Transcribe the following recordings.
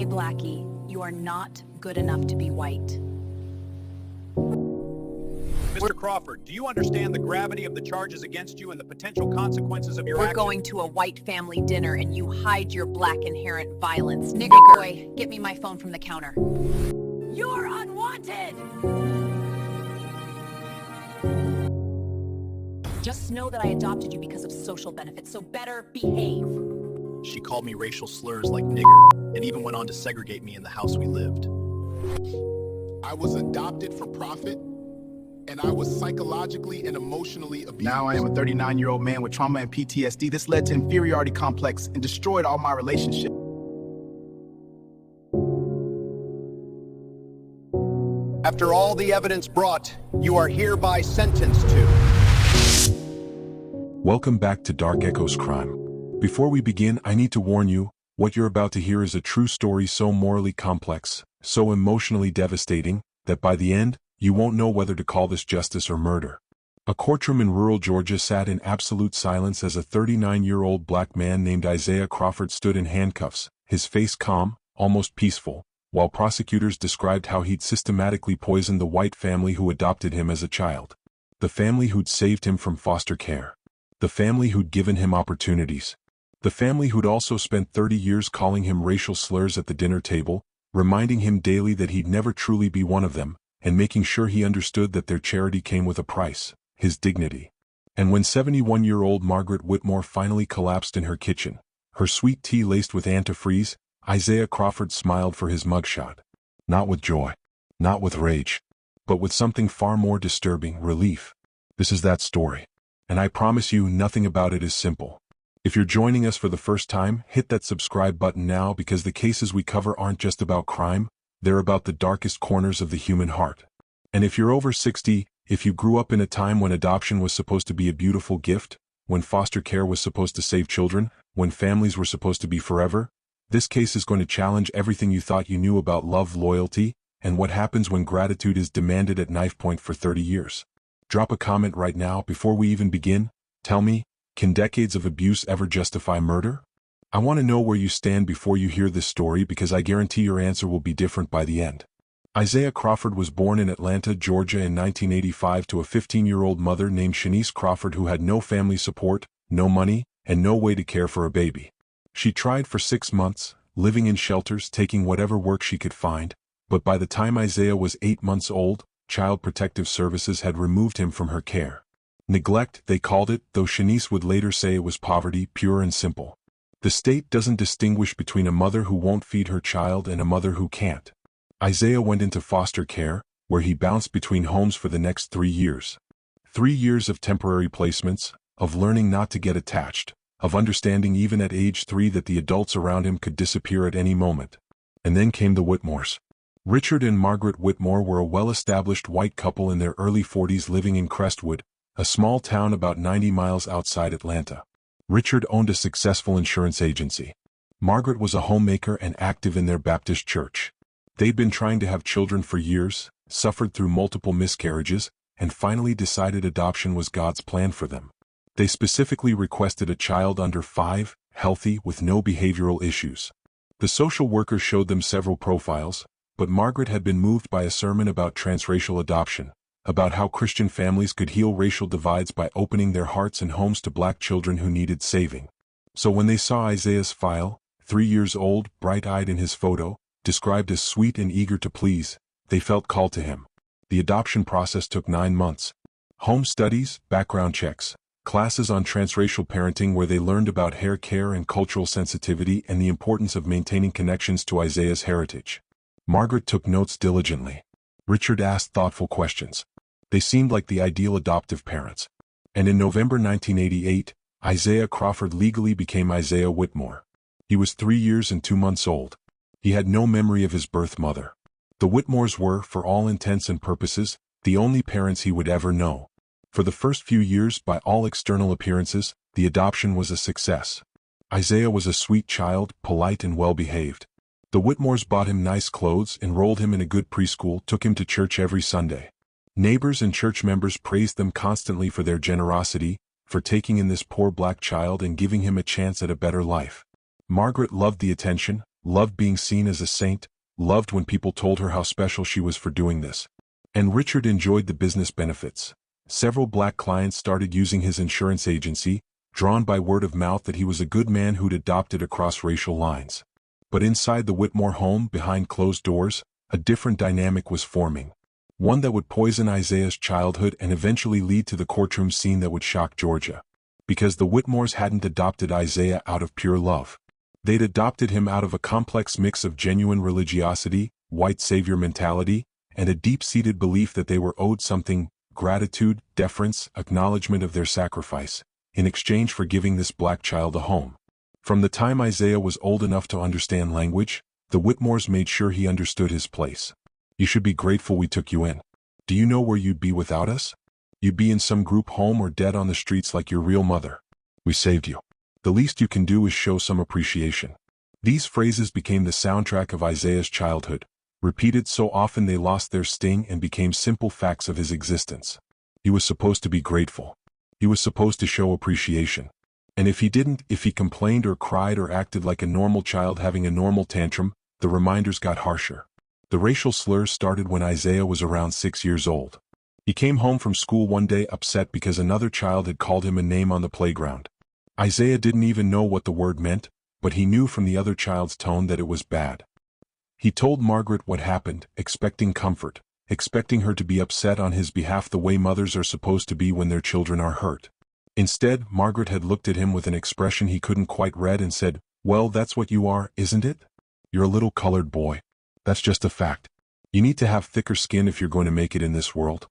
Hey Blackie, you are not good enough to be white. Mr. Crawford, do you understand the gravity of the charges against you and the potential consequences of your We're actions? going to a white family dinner and you hide your black inherent violence. Nigger boy, get me my phone from the counter. You're unwanted! Just know that I adopted you because of social benefits, so better behave. She called me racial slurs like nigger, and even went on to segregate me in the house we lived. I was adopted for profit, and I was psychologically and emotionally abused. Now I am a 39-year-old man with trauma and PTSD. This led to inferiority complex and destroyed all my relationships. After all the evidence brought, you are hereby sentenced to... Welcome back to Dark Echoes Crime. Before we begin, I need to warn you, what you're about to hear is a true story so morally complex, so emotionally devastating, that by the end, you won't know whether to call this justice or murder. A courtroom in rural Georgia sat in absolute silence as a 39-year-old black man named Isaiah Crawford stood in handcuffs, his face calm, almost peaceful, while prosecutors described how he'd systematically poisoned the white family who adopted him as a child. The family who'd saved him from foster care. The family who'd given him opportunities. The family who'd also spent 30 years calling him racial slurs at the dinner table, reminding him daily that he'd never truly be one of them, and making sure he understood that their charity came with a price, his dignity. And when 71-year-old Margaret Whitmore finally collapsed in her kitchen, her sweet tea laced with antifreeze, Isaiah Crawford smiled for his mugshot. Not with joy, not with rage, but with something far more disturbing, relief. This is that story. And I promise you, nothing about it is simple. If you're joining us for the first time, hit that subscribe button now because the cases we cover aren't just about crime, they're about the darkest corners of the human heart. And if you're over 60, if you grew up in a time when adoption was supposed to be a beautiful gift, when foster care was supposed to save children, when families were supposed to be forever, this case is going to challenge everything you thought you knew about love, loyalty, and what happens when gratitude is demanded at knife point for 30 years. Drop a comment right now before we even begin. Tell me, can decades of abuse ever justify murder? I want to know where you stand before you hear this story because I guarantee your answer will be different by the end. Isaiah Crawford was born in Atlanta, Georgia in 1985 to a 15-year-old mother named Shanice Crawford who had no family support, no money, and no way to care for a baby. She tried for 6 months, living in shelters, taking whatever work she could find, but by the time Isaiah was 8 months old, Child Protective Services had removed him from her care. Neglect, they called it, though Shanice would later say it was poverty, pure and simple. The state doesn't distinguish between a mother who won't feed her child and a mother who can't. Isaiah went into foster care, where he bounced between homes for the next 3 years. 3 years of temporary placements, of learning not to get attached, of understanding even at age 3 that the adults around him could disappear at any moment. And then came the Whitmores. Richard and Margaret Whitmore were a well-established white couple in their early 40s living in Crestwood, a small town about 90 miles outside Atlanta. Richard owned a successful insurance agency. Margaret was a homemaker and active in their Baptist church. They'd been trying to have children for years, suffered through multiple miscarriages, and finally decided adoption was God's plan for them. They specifically requested a child under 5, healthy, with no behavioral issues. The social worker showed them several profiles, but Margaret had been moved by a sermon about transracial adoption, about how Christian families could heal racial divides by opening their hearts and homes to black children who needed saving. So when they saw Isaiah's file, 3 years old, bright-eyed in his photo, described as sweet and eager to please, they felt called to him. The adoption process took 9 months. Home studies, background checks, classes on transracial parenting where they learned about hair care and cultural sensitivity and the importance of maintaining connections to Isaiah's heritage. Margaret took notes diligently. Richard asked thoughtful questions. They seemed like the ideal adoptive parents. And in November 1988, Isaiah Crawford legally became Isaiah Whitmore. He was 3 years and 2 months old. He had no memory of his birth mother. The Whitmores were, for all intents and purposes, the only parents he would ever know. For the first few years, by all external appearances, the adoption was a success. Isaiah was a sweet child, polite and well-behaved. The Whitmores bought him nice clothes, enrolled him in a good preschool, took him to church every Sunday. Neighbors and church members praised them constantly for their generosity, for taking in this poor black child and giving him a chance at a better life. Margaret loved the attention, loved being seen as a saint, loved when people told her how special she was for doing this. And Richard enjoyed the business benefits. Several black clients started using his insurance agency, drawn by word of mouth that he was a good man who'd adopted across racial lines. But inside the Whitmore home, behind closed doors, a different dynamic was forming. One that would poison Isaiah's childhood and eventually lead to the courtroom scene that would shock Georgia. Because the Whitmores hadn't adopted Isaiah out of pure love. They'd adopted him out of a complex mix of genuine religiosity, white savior mentality, and a deep-seated belief that they were owed something: gratitude, deference, acknowledgement of their sacrifice, in exchange for giving this black child a home. From the time Isaiah was old enough to understand language, the Whitmores made sure he understood his place. You should be grateful we took you in. Do you know where you'd be without us? You'd be in some group home or dead on the streets like your real mother. We saved you. The least you can do is show some appreciation. These phrases became the soundtrack of Isaiah's childhood, repeated so often they lost their sting and became simple facts of his existence. He was supposed to be grateful. He was supposed to show appreciation. And if he didn't, if he complained or cried or acted like a normal child having a normal tantrum, the reminders got harsher. The racial slurs started when Isaiah was around 6 years old. He came home from school one day upset because another child had called him a name on the playground. Isaiah didn't even know what the word meant, but he knew from the other child's tone that it was bad. He told Margaret what happened, expecting comfort, expecting her to be upset on his behalf the way mothers are supposed to be when their children are hurt. Instead, Margaret had looked at him with an expression he couldn't quite read and said, "Well, that's what you are, isn't it? You're a little colored boy. That's just a fact. You need to have thicker skin if you're going to make it in this world."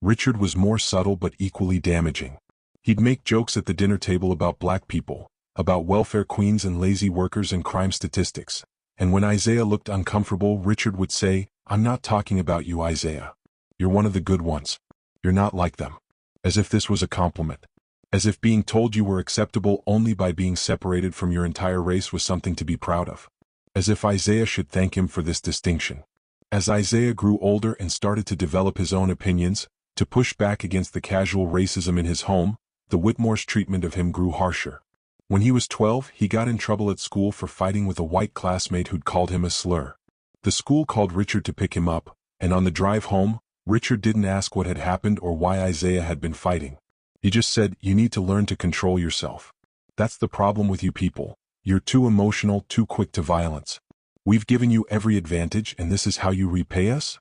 Richard was more subtle but equally damaging. He'd make jokes at the dinner table about black people, about welfare queens and lazy workers and crime statistics. And when Isaiah looked uncomfortable, Richard would say, "I'm not talking about you, Isaiah. You're one of the good ones. You're not like them." As if this was a compliment. As if being told you were acceptable only by being separated from your entire race was something to be proud of. As if Isaiah should thank him for this distinction. As Isaiah grew older and started to develop his own opinions, to push back against the casual racism in his home, the Whitmore's treatment of him grew harsher. When he was 12, he got in trouble at school for fighting with a white classmate who'd called him a slur. The school called Richard to pick him up, and on the drive home, Richard didn't ask what had happened or why Isaiah had been fighting. He just said, "You need to learn to control yourself. That's the problem with you people. You're too emotional, too quick to violence. We've given you every advantage and this is how you repay us?"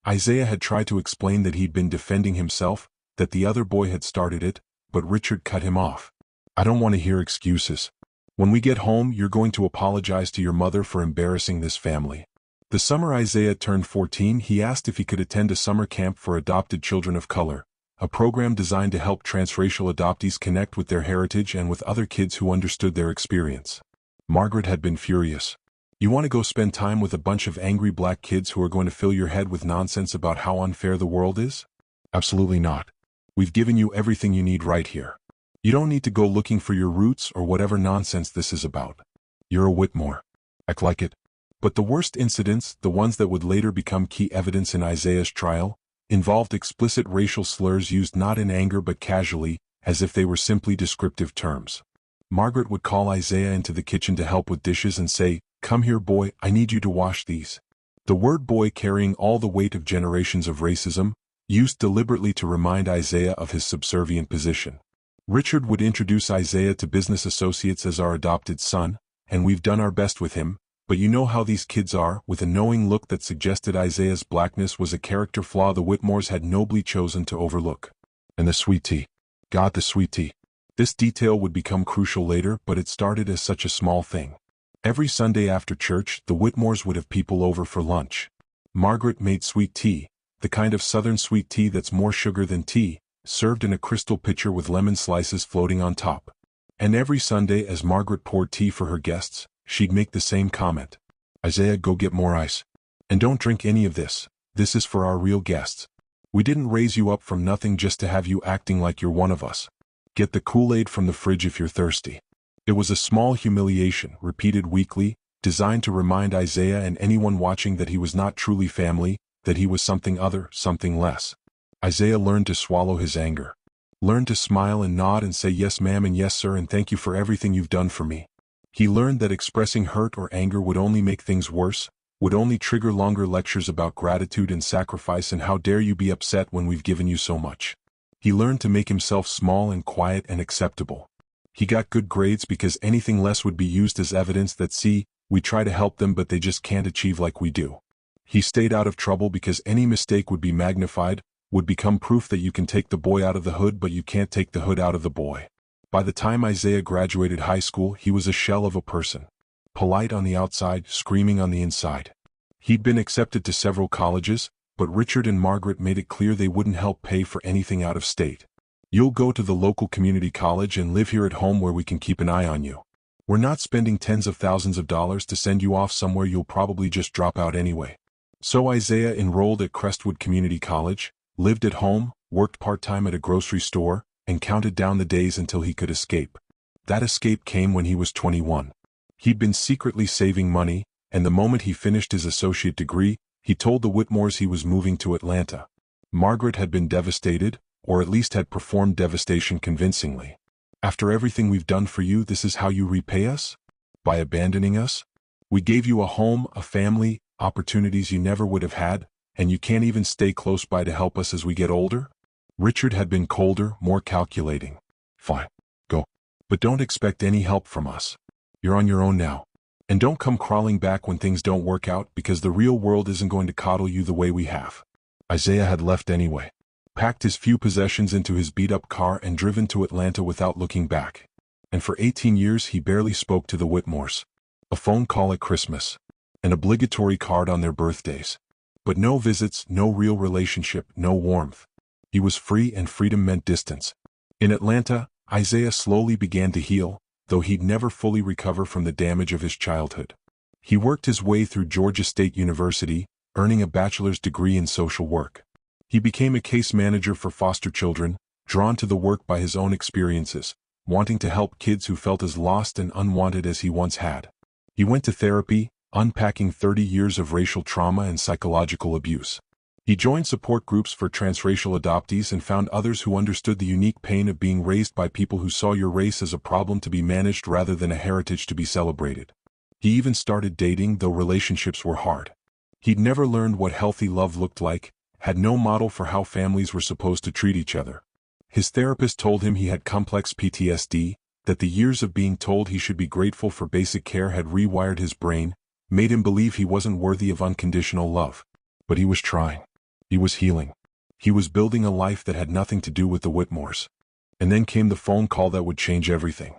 Isaiah had tried to explain that he'd been defending himself, that the other boy had started it, but Richard cut him off. "I don't want to hear excuses. When we get home, you're going to apologize to your mother for embarrassing this family." The summer Isaiah turned 14, he asked if he could attend a summer camp for adopted children of color, a program designed to help transracial adoptees connect with their heritage and with other kids who understood their experience. Margaret had been furious. "You want to go spend time with a bunch of angry black kids who are going to fill your head with nonsense about how unfair the world is? Absolutely not. We've given you everything you need right here. You don't need to go looking for your roots or whatever nonsense this is about. You're a Whitmore. Act like it." But the worst incidents, the ones that would later become key evidence in Isaiah's trial, involved explicit racial slurs used not in anger but casually, as if they were simply descriptive terms. Margaret would call Isaiah into the kitchen to help with dishes and say, "Come here, boy, I need you to wash these." The word boy carrying all the weight of generations of racism, used deliberately to remind Isaiah of his subservient position. Richard would introduce Isaiah to business associates as our adopted son, and we've done our best with him, but you know how these kids are, with a knowing look that suggested Isaiah's blackness was a character flaw the Whitmores had nobly chosen to overlook. And the sweet tea. God, the sweet tea. This detail would become crucial later, but it started as such a small thing. Every Sunday after church, the Whitmores would have people over for lunch. Margaret made sweet tea, the kind of southern sweet tea that's more sugar than tea, served in a crystal pitcher with lemon slices floating on top. And every Sunday as Margaret poured tea for her guests, she'd make the same comment. "Isaiah, go get more ice. And don't drink any of this. This is for our real guests. We didn't raise you up from nothing just to have you acting like you're one of us. Get the Kool-Aid from the fridge if you're thirsty." It was a small humiliation, repeated weekly, designed to remind Isaiah and anyone watching that he was not truly family, that he was something other, something less. Isaiah learned to swallow his anger. Learned to smile and nod and say yes ma'am and yes sir and thank you for everything you've done for me. He learned that expressing hurt or anger would only make things worse, would only trigger longer lectures about gratitude and sacrifice and how dare you be upset when we've given you so much. He learned to make himself small and quiet and acceptable. He got good grades because anything less would be used as evidence that, see, we try to help them but they just can't achieve like we do. He stayed out of trouble because any mistake would be magnified, would become proof that you can take the boy out of the hood but you can't take the hood out of the boy. By the time Isaiah graduated high school, he was a shell of a person. Polite on the outside, screaming on the inside. He'd been accepted to several colleges, but Richard and Margaret made it clear they wouldn't help pay for anything out of state. You'll go to the local community college and live here at home where we can keep an eye on you. We're not spending tens of thousands of dollars to send you off somewhere you'll probably just drop out anyway. So Isaiah enrolled at Crestwood Community College, lived at home, worked part-time at a grocery store, and counted down the days until he could escape. That escape came when he was 21. He'd been secretly saving money, and the moment he finished his associate degree, he told the Whitmores he was moving to Atlanta. Margaret had been devastated, or at least had performed devastation convincingly. After everything we've done for you, this is how you repay us? By abandoning us? We gave you a home, a family, opportunities you never would have had, and you can't even stay close by to help us as we get older? Richard had been colder, more calculating. Fine. Go. But don't expect any help from us. You're on your own now. And don't come crawling back when things don't work out because the real world isn't going to coddle you the way we have. Isaiah had left anyway. Packed his few possessions into his beat-up car and driven to Atlanta without looking back. And for 18 years he barely spoke to the Whitmores. A phone call at Christmas. An obligatory card on their birthdays. But no visits, no real relationship, no warmth. He was free and freedom meant distance. In Atlanta, Isaiah slowly began to heal, though he'd never fully recover from the damage of his childhood. He worked his way through Georgia State University, earning a bachelor's degree in social work. He became a case manager for foster children, drawn to the work by his own experiences, wanting to help kids who felt as lost and unwanted as he once had. He went to therapy, unpacking 30 years of racial trauma and psychological abuse. He joined support groups for transracial adoptees and found others who understood the unique pain of being raised by people who saw your race as a problem to be managed rather than a heritage to be celebrated. He even started dating, though relationships were hard. He'd never learned what healthy love looked like, had no model for how families were supposed to treat each other. His therapist told him he had complex PTSD, that the years of being told he should be grateful for basic care had rewired his brain, made him believe he wasn't worthy of unconditional love. But he was trying. He was healing. He was building a life that had nothing to do with the Whitmores. And then came the phone call that would change everything.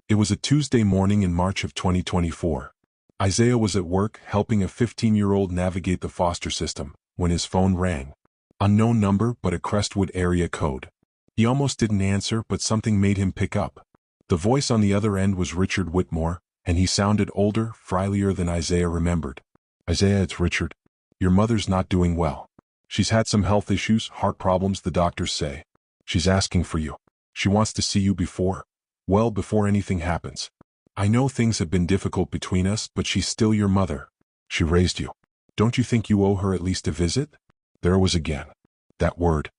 It was a Tuesday morning in March of 2024. Isaiah was at work helping a 15-year-old navigate the foster system, when his phone rang. Unknown number but a Crestwood area code. He almost didn't answer but something made him pick up. The voice on the other end was Richard Whitmore, and he sounded older, frilier than Isaiah remembered. Isaiah, it's Richard. Your mother's not doing well. She's had some health issues, heart problems the doctors say. She's asking for you. She wants to see you before anything happens. I know things have been difficult between us, but she's still your mother. She raised you. Don't you think you owe her at least a visit? There it was again. That word.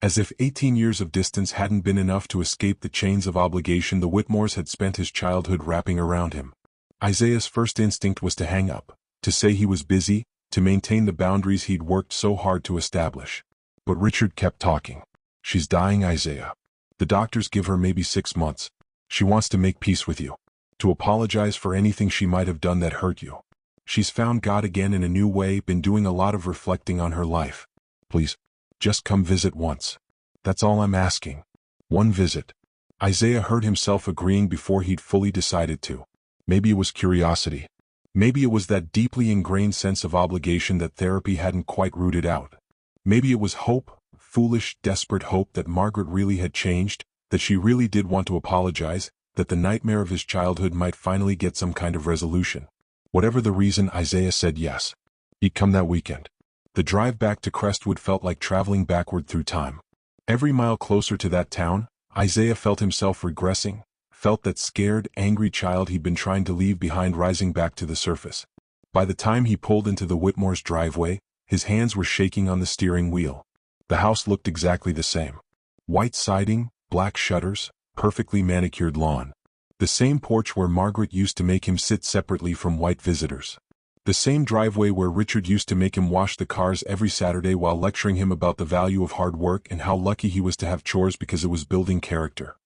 As if 18 years of distance hadn't been enough to escape the chains of obligation the Whitmores had spent his childhood wrapping around him. Isaiah's first instinct was to hang up, to say he was busy, to maintain the boundaries he'd worked so hard to establish. But Richard kept talking. She's dying, Isaiah. The doctors give her maybe 6 months. She wants to make peace with you. To apologize for anything she might have done that hurt you. She's found God again in a new way, been doing a lot of reflecting on her life. Please, just come visit once. That's all I'm asking. One visit. Isaiah heard himself agreeing before he'd fully decided to. Maybe it was curiosity. Maybe it was that deeply ingrained sense of obligation that therapy hadn't quite rooted out. Maybe it was hope, foolish, desperate hope that Margaret really had changed, that she really did want to apologize, that the nightmare of his childhood might finally get some kind of resolution. Whatever the reason, Isaiah said yes. He'd come that weekend. The drive back to Crestwood felt like traveling backward through time. Every mile closer to that town, Isaiah felt himself regressing, felt that scared, angry child he'd been trying to leave behind rising back to the surface. By the time he pulled into the Whitmore's driveway, his hands were shaking on the steering wheel. The house looked exactly the same. White siding, black shutters, perfectly manicured lawn. The same porch where Margaret used to make him sit separately from white visitors. The same driveway where Richard used to make him wash the cars every Saturday while lecturing him about the value of hard work and how lucky he was to have chores because it was building character.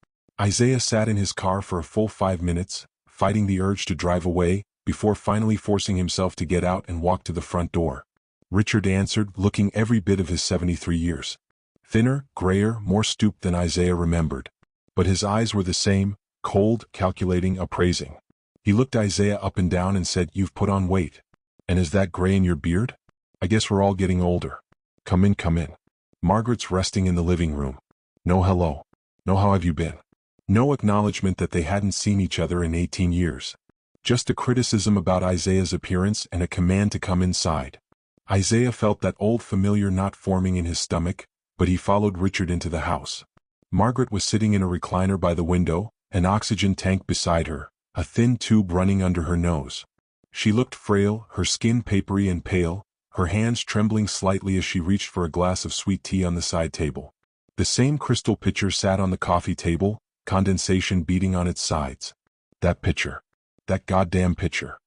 Isaiah sat in his car for a full 5 minutes, fighting the urge to drive away, before finally forcing himself to get out and walk to the front door. Richard answered, looking every bit of his 73 years. Thinner, grayer, more stooped than Isaiah remembered. But his eyes were the same, cold, calculating, appraising. He looked Isaiah up and down and said, "You've put on weight. And is that gray in your beard? I guess we're all getting older. Come in, come in." Margaret's resting in the living room. No hello. No how have you been. No acknowledgement that they hadn't seen each other in 18 years. Just a criticism about Isaiah's appearance and a command to come inside. Isaiah felt that old familiar knot forming in his stomach, but he followed Richard into the house. Margaret was sitting in a recliner by the window, an oxygen tank beside her, a thin tube running under her nose. She looked frail, her skin papery and pale, her hands trembling slightly as she reached for a glass of sweet tea on the side table. The same crystal pitcher sat on the coffee table, condensation beating on its sides. That pitcher. That goddamn pitcher.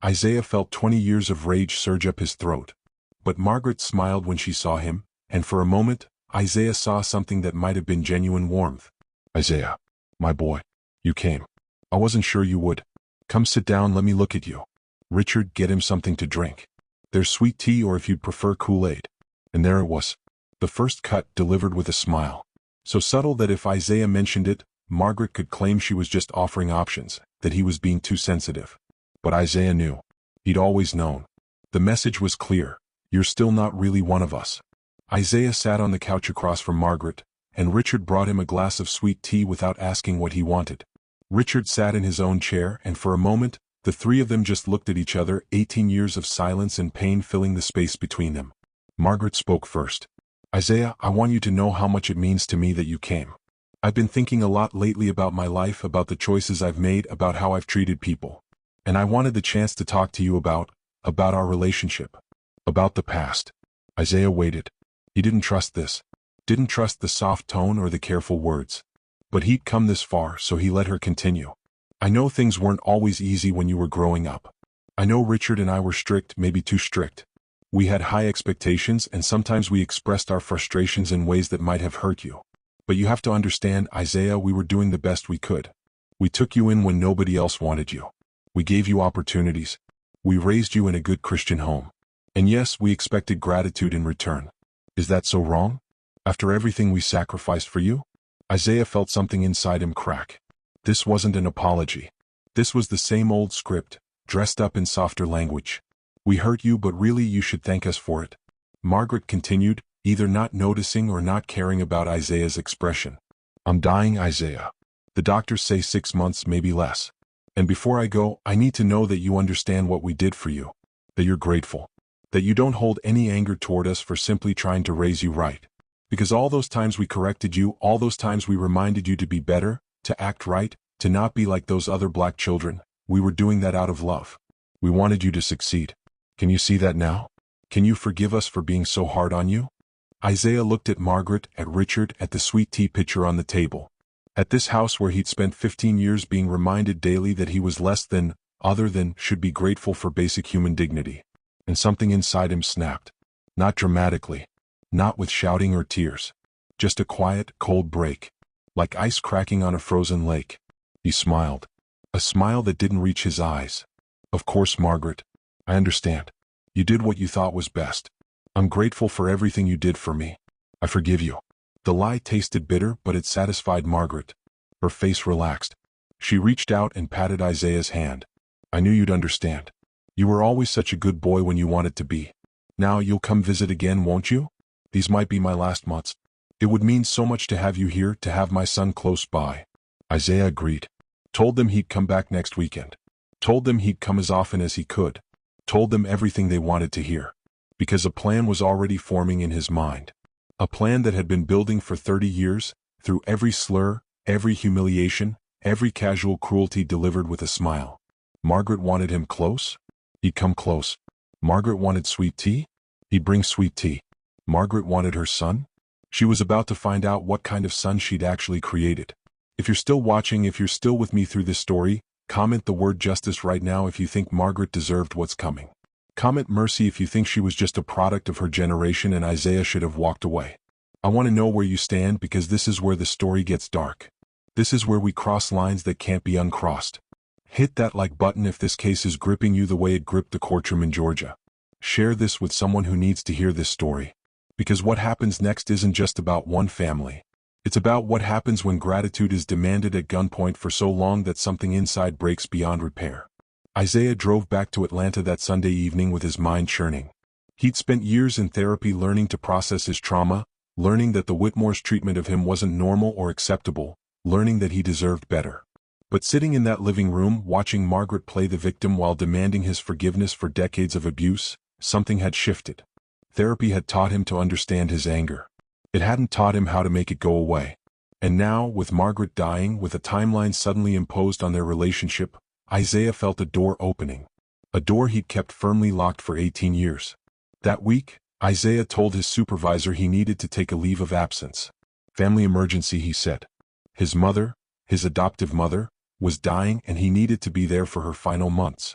Isaiah felt 20 years of rage surge up his throat. But Margaret smiled when she saw him, and for a moment, Isaiah saw something that might have been genuine warmth. "Isaiah, my boy, you came. I wasn't sure you would. Come sit down, let me look at you. Richard, get him something to drink. There's sweet tea or if you'd prefer Kool-Aid." And there it was. The first cut delivered with a smile. So subtle that if Isaiah mentioned it, Margaret could claim she was just offering options, that he was being too sensitive. But Isaiah knew. He'd always known. The message was clear. You're still not really one of us. Isaiah sat on the couch across from Margaret, and Richard brought him a glass of sweet tea without asking what he wanted. Richard sat in his own chair, and for a moment, the three of them just looked at each other, 18 years of silence and pain filling the space between them. Margaret spoke first. "Isaiah, I want you to know how much it means to me that you came. I've been thinking a lot lately about my life, about the choices I've made, about how I've treated people. And I wanted the chance to talk to you about our relationship. About the past." Isaiah waited. He didn't trust this. Didn't trust the soft tone or the careful words. But he'd come this far, so he let her continue. "I know things weren't always easy when you were growing up. I know Richard and I were strict, maybe too strict. We had high expectations and sometimes we expressed our frustrations in ways that might have hurt you. But you have to understand, Isaiah, we were doing the best we could. We took you in when nobody else wanted you. We gave you opportunities. We raised you in a good Christian home. And yes, we expected gratitude in return. Is that so wrong? After everything we sacrificed for you?" Isaiah felt something inside him crack. This wasn't an apology. This was the same old script, dressed up in softer language. "We hurt you, but really you should thank us for it." Margaret continued, either not noticing or not caring about Isaiah's expression. "I'm dying, Isaiah. The doctors say 6 months, maybe less. And before I go, I need to know that you understand what we did for you. That you're grateful. That you don't hold any anger toward us for simply trying to raise you right. Because all those times we corrected you, all those times we reminded you to be better, to act right, to not be like those other black children, we were doing that out of love. We wanted you to succeed. Can you see that now? Can you forgive us for being so hard on you?" Isaiah looked at Margaret, at Richard, at the sweet tea pitcher on the table. At this house where he'd spent 15 years being reminded daily that he was less than, other than, should be grateful for basic human dignity. And something inside him snapped. Not dramatically. Not with shouting or tears. Just a quiet, cold break. Like ice cracking on a frozen lake. He smiled. A smile that didn't reach his eyes. "Of course, Margaret. I understand. You did what you thought was best. I'm grateful for everything you did for me. I forgive you." The lie tasted bitter, but it satisfied Margaret. Her face relaxed. She reached out and patted Isaiah's hand. "I knew you'd understand. You were always such a good boy when you wanted to be. Now you'll come visit again, won't you? These might be my last months. It would mean so much to have you here, to have my son close by." Isaiah agreed. Told them he'd come back next weekend. Told them he'd come as often as he could. Told them everything they wanted to hear. Because a plan was already forming in his mind. A plan that had been building for 30 years, through every slur, every humiliation, every casual cruelty delivered with a smile. Margaret wanted him close? He'd come close. Margaret wanted sweet tea? He'd bring sweet tea. Margaret wanted her son? She was about to find out what kind of son she'd actually created. If you're still watching, if you're still with me through this story, comment the word justice right now if you think Margaret deserved what's coming. Comment mercy if you think she was just a product of her generation and Isaiah should have walked away. I want to know where you stand because this is where the story gets dark. This is where we cross lines that can't be uncrossed. Hit that like button if this case is gripping you the way it gripped the courtroom in Georgia. Share this with someone who needs to hear this story. Because what happens next isn't just about one family. It's about what happens when gratitude is demanded at gunpoint for so long that something inside breaks beyond repair. Isaiah drove back to Atlanta that Sunday evening with his mind churning. He'd spent years in therapy learning to process his trauma, learning that the Whitmore's treatment of him wasn't normal or acceptable, learning that he deserved better. But sitting in that living room watching Margaret play the victim while demanding his forgiveness for decades of abuse, something had shifted. Therapy had taught him to understand his anger. It hadn't taught him how to make it go away. And now, with Margaret dying, with a timeline suddenly imposed on their relationship, Isaiah felt a door opening. A door he'd kept firmly locked for 18 years. That week, Isaiah told his supervisor he needed to take a leave of absence. Family emergency, he said. His mother, his adoptive mother, was dying and he needed to be there for her final months.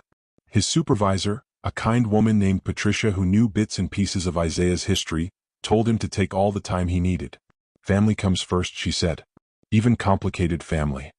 His supervisor, a kind woman named Patricia who knew bits and pieces of Isaiah's history, told him to take all the time he needed. Family comes first, she said. Even complicated family.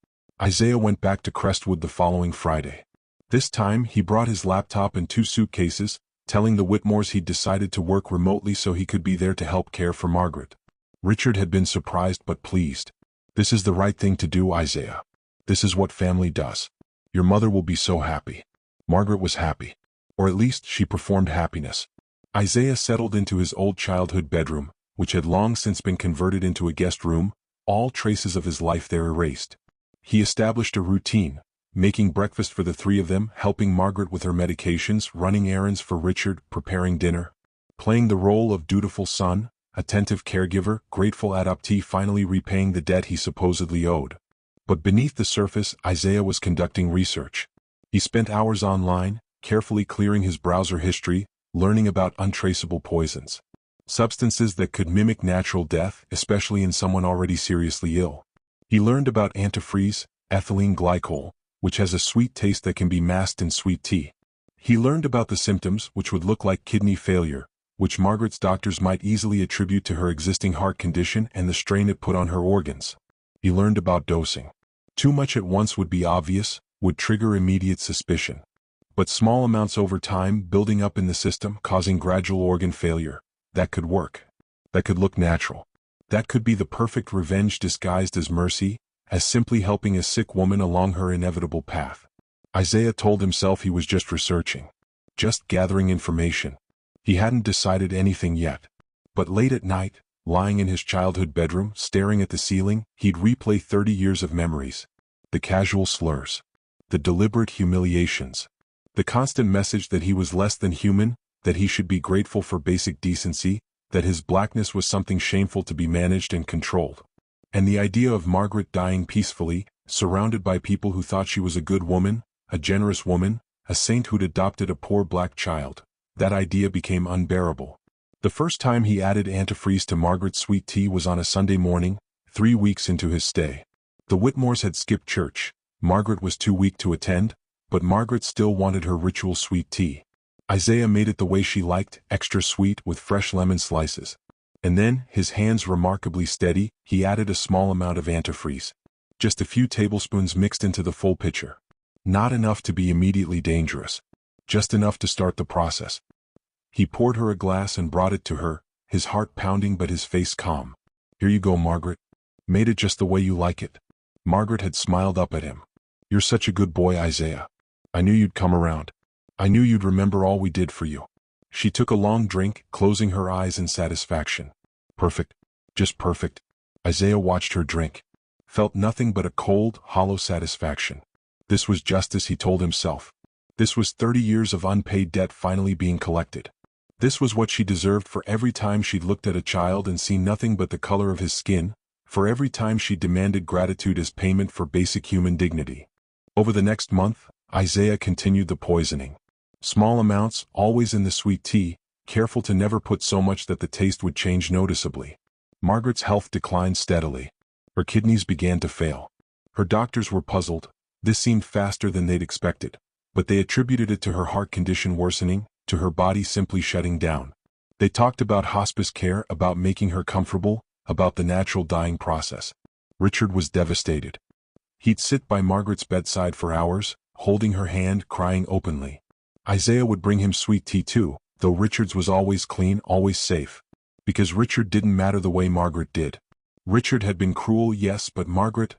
Isaiah went back to Crestwood the following Friday. This time, he brought his laptop and 2 suitcases, telling the Whitmores he'd decided to work remotely so he could be there to help care for Margaret. Richard had been surprised but pleased. This is the right thing to do, Isaiah. This is what family does. Your mother will be so happy. Margaret was happy. Or at least she performed happiness. Isaiah settled into his old childhood bedroom, which had long since been converted into a guest room, all traces of his life there erased. He established a routine, making breakfast for the 3 of them, helping Margaret with her medications, running errands for Richard, preparing dinner, playing the role of dutiful son, attentive caregiver, grateful adoptee, finally repaying the debt he supposedly owed. But beneath the surface, Isaiah was conducting research. He spent hours online, carefully clearing his browser history, learning about untraceable poisons. Substances that could mimic natural death, especially in someone already seriously ill. He learned about antifreeze, ethylene glycol, which has a sweet taste that can be masked in sweet tea. He learned about the symptoms, which would look like kidney failure, which Margaret's doctors might easily attribute to her existing heart condition and the strain it put on her organs. He learned about dosing. Too much at once would be obvious, would trigger immediate suspicion. But small amounts over time, building up in the system, causing gradual organ failure, that could work. That could look natural. That could be the perfect revenge disguised as mercy, as simply helping a sick woman along her inevitable path. Isaiah told himself he was just researching. Just gathering information. He hadn't decided anything yet. But late at night, lying in his childhood bedroom, staring at the ceiling, he'd replay 30 years of memories. The casual slurs. The deliberate humiliations. The constant message that he was less than human, that he should be grateful for basic decency, that his blackness was something shameful to be managed and controlled. And the idea of Margaret dying peacefully, surrounded by people who thought she was a good woman, a generous woman, a saint who'd adopted a poor black child, that idea became unbearable. The first time he added antifreeze to Margaret's sweet tea was on a Sunday morning, 3 weeks into his stay. The Whitmores had skipped church. Margaret was too weak to attend, but Margaret still wanted her ritual sweet tea. Isaiah made it the way she liked, extra sweet with fresh lemon slices. And then, his hands remarkably steady, he added a small amount of antifreeze. Just a few tablespoons mixed into the full pitcher. Not enough to be immediately dangerous. Just enough to start the process. He poured her a glass and brought it to her, his heart pounding but his face calm. Here you go, Margaret. Made it just the way you like it. Margaret had smiled up at him. You're such a good boy, Isaiah. I knew you'd come around. I knew you'd remember all we did for you. She took a long drink, closing her eyes in satisfaction. Perfect. Just perfect. Isaiah watched her drink. Felt nothing but a cold, hollow satisfaction. This was justice, he told himself. This was 30 years of unpaid debt finally being collected. This was what she deserved for every time she'd looked at a child and seen nothing but the color of his skin, for every time she demanded gratitude as payment for basic human dignity. Over the next month, Isaiah continued the poisoning. Small amounts, always in the sweet tea, careful to never put so much that the taste would change noticeably. Margaret's health declined steadily. Her kidneys began to fail. Her doctors were puzzled. This seemed faster than they'd expected, but they attributed it to her heart condition worsening, to her body simply shutting down. They talked about hospice care, about making her comfortable, about the natural dying process. Richard was devastated. He'd sit by Margaret's bedside for hours, holding her hand, crying openly. Isaiah would bring him sweet tea too, though Richard's was always clean, always safe. Because Richard didn't matter the way Margaret did. Richard had been cruel, yes, but Margaret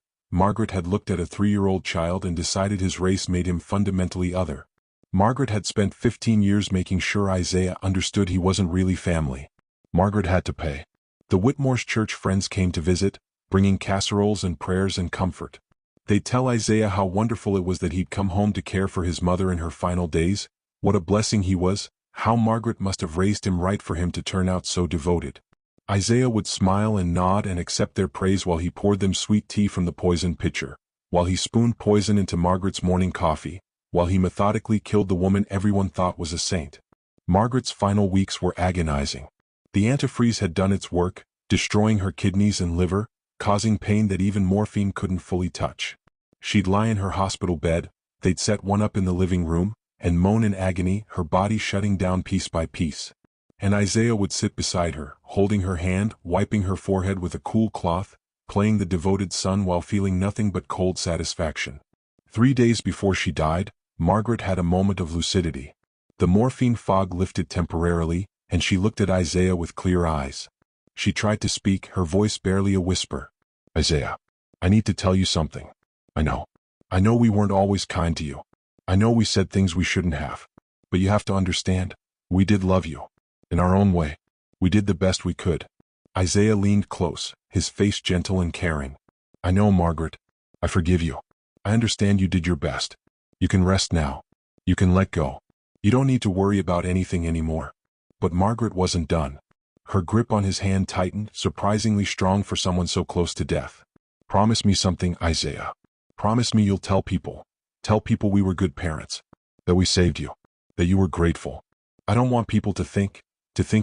had looked at a 3-year-old child and decided his race made him fundamentally other. Margaret had spent 15 years making sure Isaiah understood he wasn't really family. Margaret had to pay. The Whitmore's church friends came to visit, bringing casseroles and prayers and comfort. They'd tell Isaiah how wonderful it was that he'd come home to care for his mother in her final days, what a blessing he was, how Margaret must have raised him right for him to turn out so devoted. Isaiah would smile and nod and accept their praise while he poured them sweet tea from the poison pitcher, while he spooned poison into Margaret's morning coffee, while he methodically killed the woman everyone thought was a saint. Margaret's final weeks were agonizing. The antifreeze had done its work, destroying her kidneys and liver, causing pain that even morphine couldn't fully touch. She'd lie in her hospital bed, they'd set one up in the living room, and moan in agony, her body shutting down piece by piece. And Isaiah would sit beside her, holding her hand, wiping her forehead with a cool cloth, playing the devoted son while feeling nothing but cold satisfaction. 3 days before she died, Margaret had a moment of lucidity. The morphine fog lifted temporarily, and she looked at Isaiah with clear eyes. She tried to speak, her voice barely a whisper. Isaiah, I need to tell you something. I know we weren't always kind to you. I know we said things we shouldn't have. But you have to understand, we did love you. In our own way. We did the best we could. Isaiah leaned close, his face gentle and caring. I know, Margaret. I forgive you. I understand you did your best. You can rest now. You can let go. You don't need to worry about anything anymore. But Margaret wasn't done. Her grip on his hand tightened, surprisingly strong for someone so close to death. Promise me something, Isaiah. Promise me you'll tell people. Tell people we were good parents. That we saved you. That you were grateful. I don't want people to think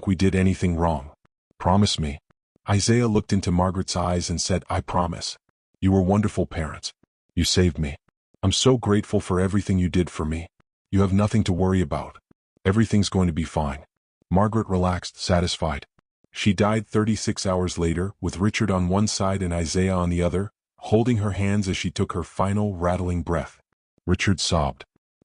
we did anything wrong. Promise me. Isaiah looked into Margaret's eyes and said, I promise. You were wonderful parents. You saved me. I'm so grateful for everything you did for me. You have nothing to worry about. Everything's going to be fine. Margaret relaxed, satisfied. She died 36 hours later, with Richard on one side and Isaiah on the other, holding her hands as she took her final, rattling breath. Richard sobbed.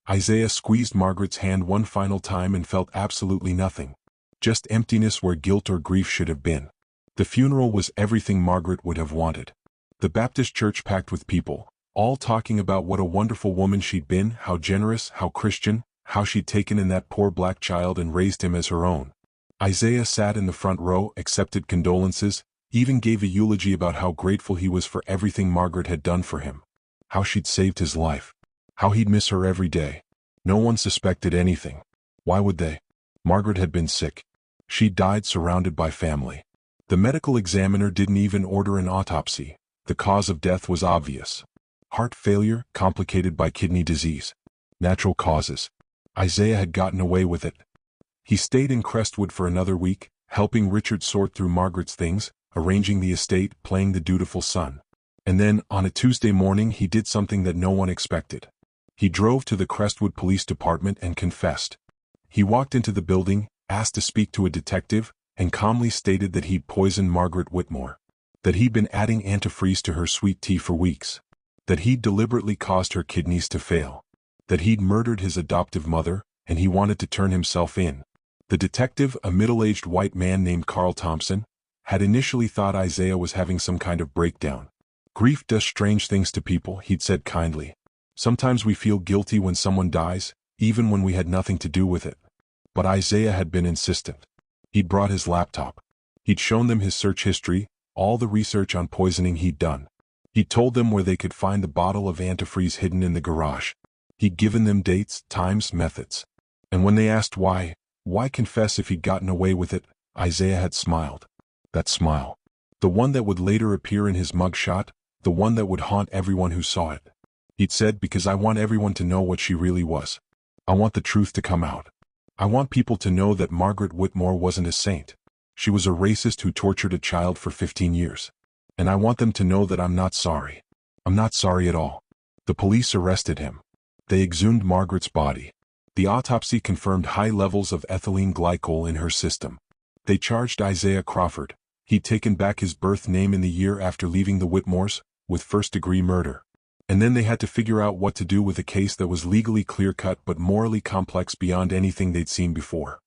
Isaiah squeezed Margaret's hand one final time and felt absolutely nothing. Just emptiness where guilt or grief should have been. The funeral was everything Margaret would have wanted. The Baptist church packed with people, all talking about what a wonderful woman she'd been, how generous, how Christian, how she'd taken in that poor black child and raised him as her own. Isaiah sat in the front row, accepted condolences, even gave a eulogy about how grateful he was for everything Margaret had done for him. How she'd saved his life. How he'd miss her every day. No one suspected anything. Why would they? Margaret had been sick. She died surrounded by family. The medical examiner didn't even order an autopsy. The cause of death was obvious. Heart failure, complicated by kidney disease. Natural causes. Isaiah had gotten away with it. He stayed in Crestwood for another week, helping Richard sort through Margaret's things, arranging the estate, playing the dutiful son. And then, on a Tuesday morning, he did something that no one expected. He drove to the Crestwood Police Department and confessed. He walked into the building, asked to speak to a detective, and calmly stated that he'd poisoned Margaret Whitmore. That he'd been adding antifreeze to her sweet tea for weeks. That he'd deliberately caused her kidneys to fail. That he'd murdered his adoptive mother, and he wanted to turn himself in. The detective, a middle-aged white man named Carl Thompson, had initially thought Isaiah was having some kind of breakdown. Grief does strange things to people, he'd said kindly. Sometimes we feel guilty when someone dies, even when we had nothing to do with it. But Isaiah had been insistent. He'd brought his laptop. He'd shown them his search history, all the research on poisoning he'd done. He'd told them where they could find the bottle of antifreeze hidden in the garage. He'd given them dates, times, methods. And when they asked why confess if he'd gotten away with it, Isaiah had smiled. That smile. The one that would later appear in his mugshot, the one that would haunt everyone who saw it. He'd said, because I want everyone to know what she really was. I want the truth to come out. I want people to know that Margaret Whitmore wasn't a saint. She was a racist who tortured a child for 15 years. And I want them to know that I'm not sorry. I'm not sorry at all. The police arrested him. They exhumed Margaret's body. The autopsy confirmed high levels of ethylene glycol in her system. They charged Isaiah Crawford. He'd taken back his birth name in the year after leaving the Whitmores, with first-degree murder. And then they had to figure out what to do with a case that was legally clear-cut but morally complex beyond anything they'd seen before.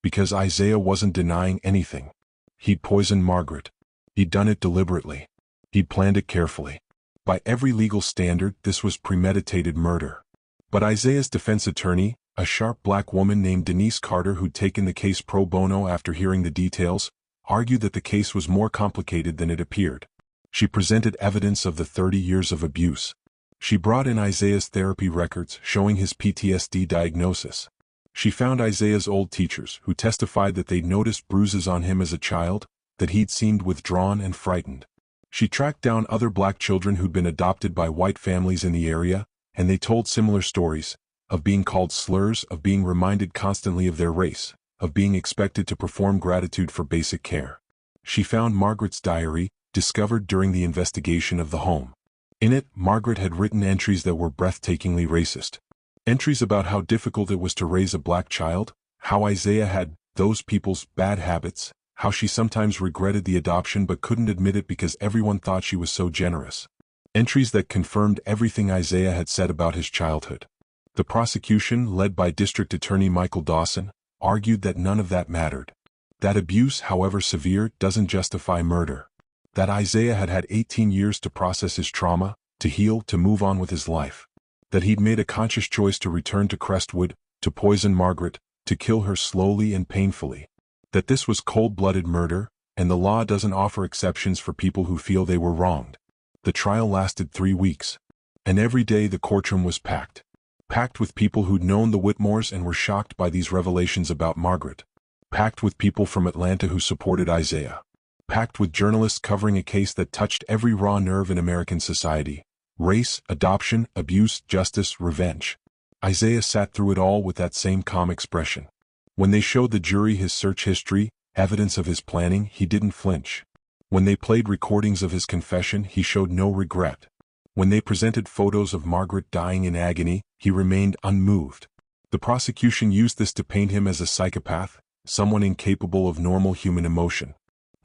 Because Isaiah wasn't denying anything. He'd poisoned Margaret. He'd done it deliberately. He'd planned it carefully. By every legal standard, this was premeditated murder. But Isaiah's defense attorney, a sharp black woman named Denise Carter who'd taken the case pro bono after hearing the details, argued that the case was more complicated than it appeared. She presented evidence of the 30 years of abuse. She brought in Isaiah's therapy records showing his PTSD diagnosis. She found Isaiah's old teachers who testified that they'd noticed bruises on him as a child, that he'd seemed withdrawn and frightened. She tracked down other black children who'd been adopted by white families in the area, and they told similar stories, of being called slurs, of being reminded constantly of their race, of being expected to perform gratitude for basic care. She found Margaret's diary, discovered during the investigation of the home. In it, Margaret had written entries that were breathtakingly racist. Entries about how difficult it was to raise a black child, how Isaiah had those people's bad habits, how she sometimes regretted the adoption but couldn't admit it because everyone thought she was so generous. Entries that confirmed everything Isaiah had said about his childhood. The prosecution, led by District Attorney Michael Dawson, argued that none of that mattered. That abuse, however severe, doesn't justify murder. That Isaiah had had 18 years to process his trauma, to heal, to move on with his life. That he'd made a conscious choice to return to Crestwood, to poison Margaret, to kill her slowly and painfully. That this was cold-blooded murder, and the law doesn't offer exceptions for people who feel they were wronged. The trial lasted 3 weeks. And every day the courtroom was packed. Packed with people who'd known the Whitmores and were shocked by these revelations about Margaret. Packed with people from Atlanta who supported Isaiah. Packed with journalists covering a case that touched every raw nerve in American society. Race, adoption, abuse, justice, revenge. Isaiah sat through it all with that same calm expression. When they showed the jury his search history, evidence of his planning, he didn't flinch. When they played recordings of his confession, he showed no regret. When they presented photos of Margaret dying in agony, he remained unmoved. The prosecution used this to paint him as a psychopath, someone incapable of normal human emotion.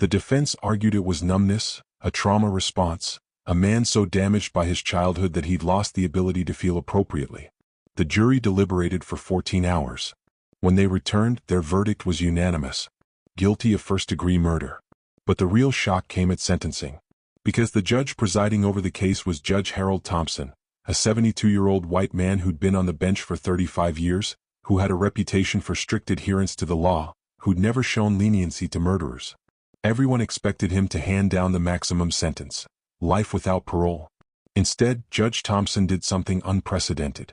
The defense argued it was numbness, a trauma response, a man so damaged by his childhood that he'd lost the ability to feel appropriately. The jury deliberated for 14 hours. When they returned, their verdict was unanimous. Guilty of first-degree murder. But the real shock came at sentencing. Because the judge presiding over the case was Judge Harold Thompson, a 72-year-old white man who'd been on the bench for 35 years, who had a reputation for strict adherence to the law, who'd never shown leniency to murderers. Everyone expected him to hand down the maximum sentence, life without parole. Instead, Judge Thompson did something unprecedented.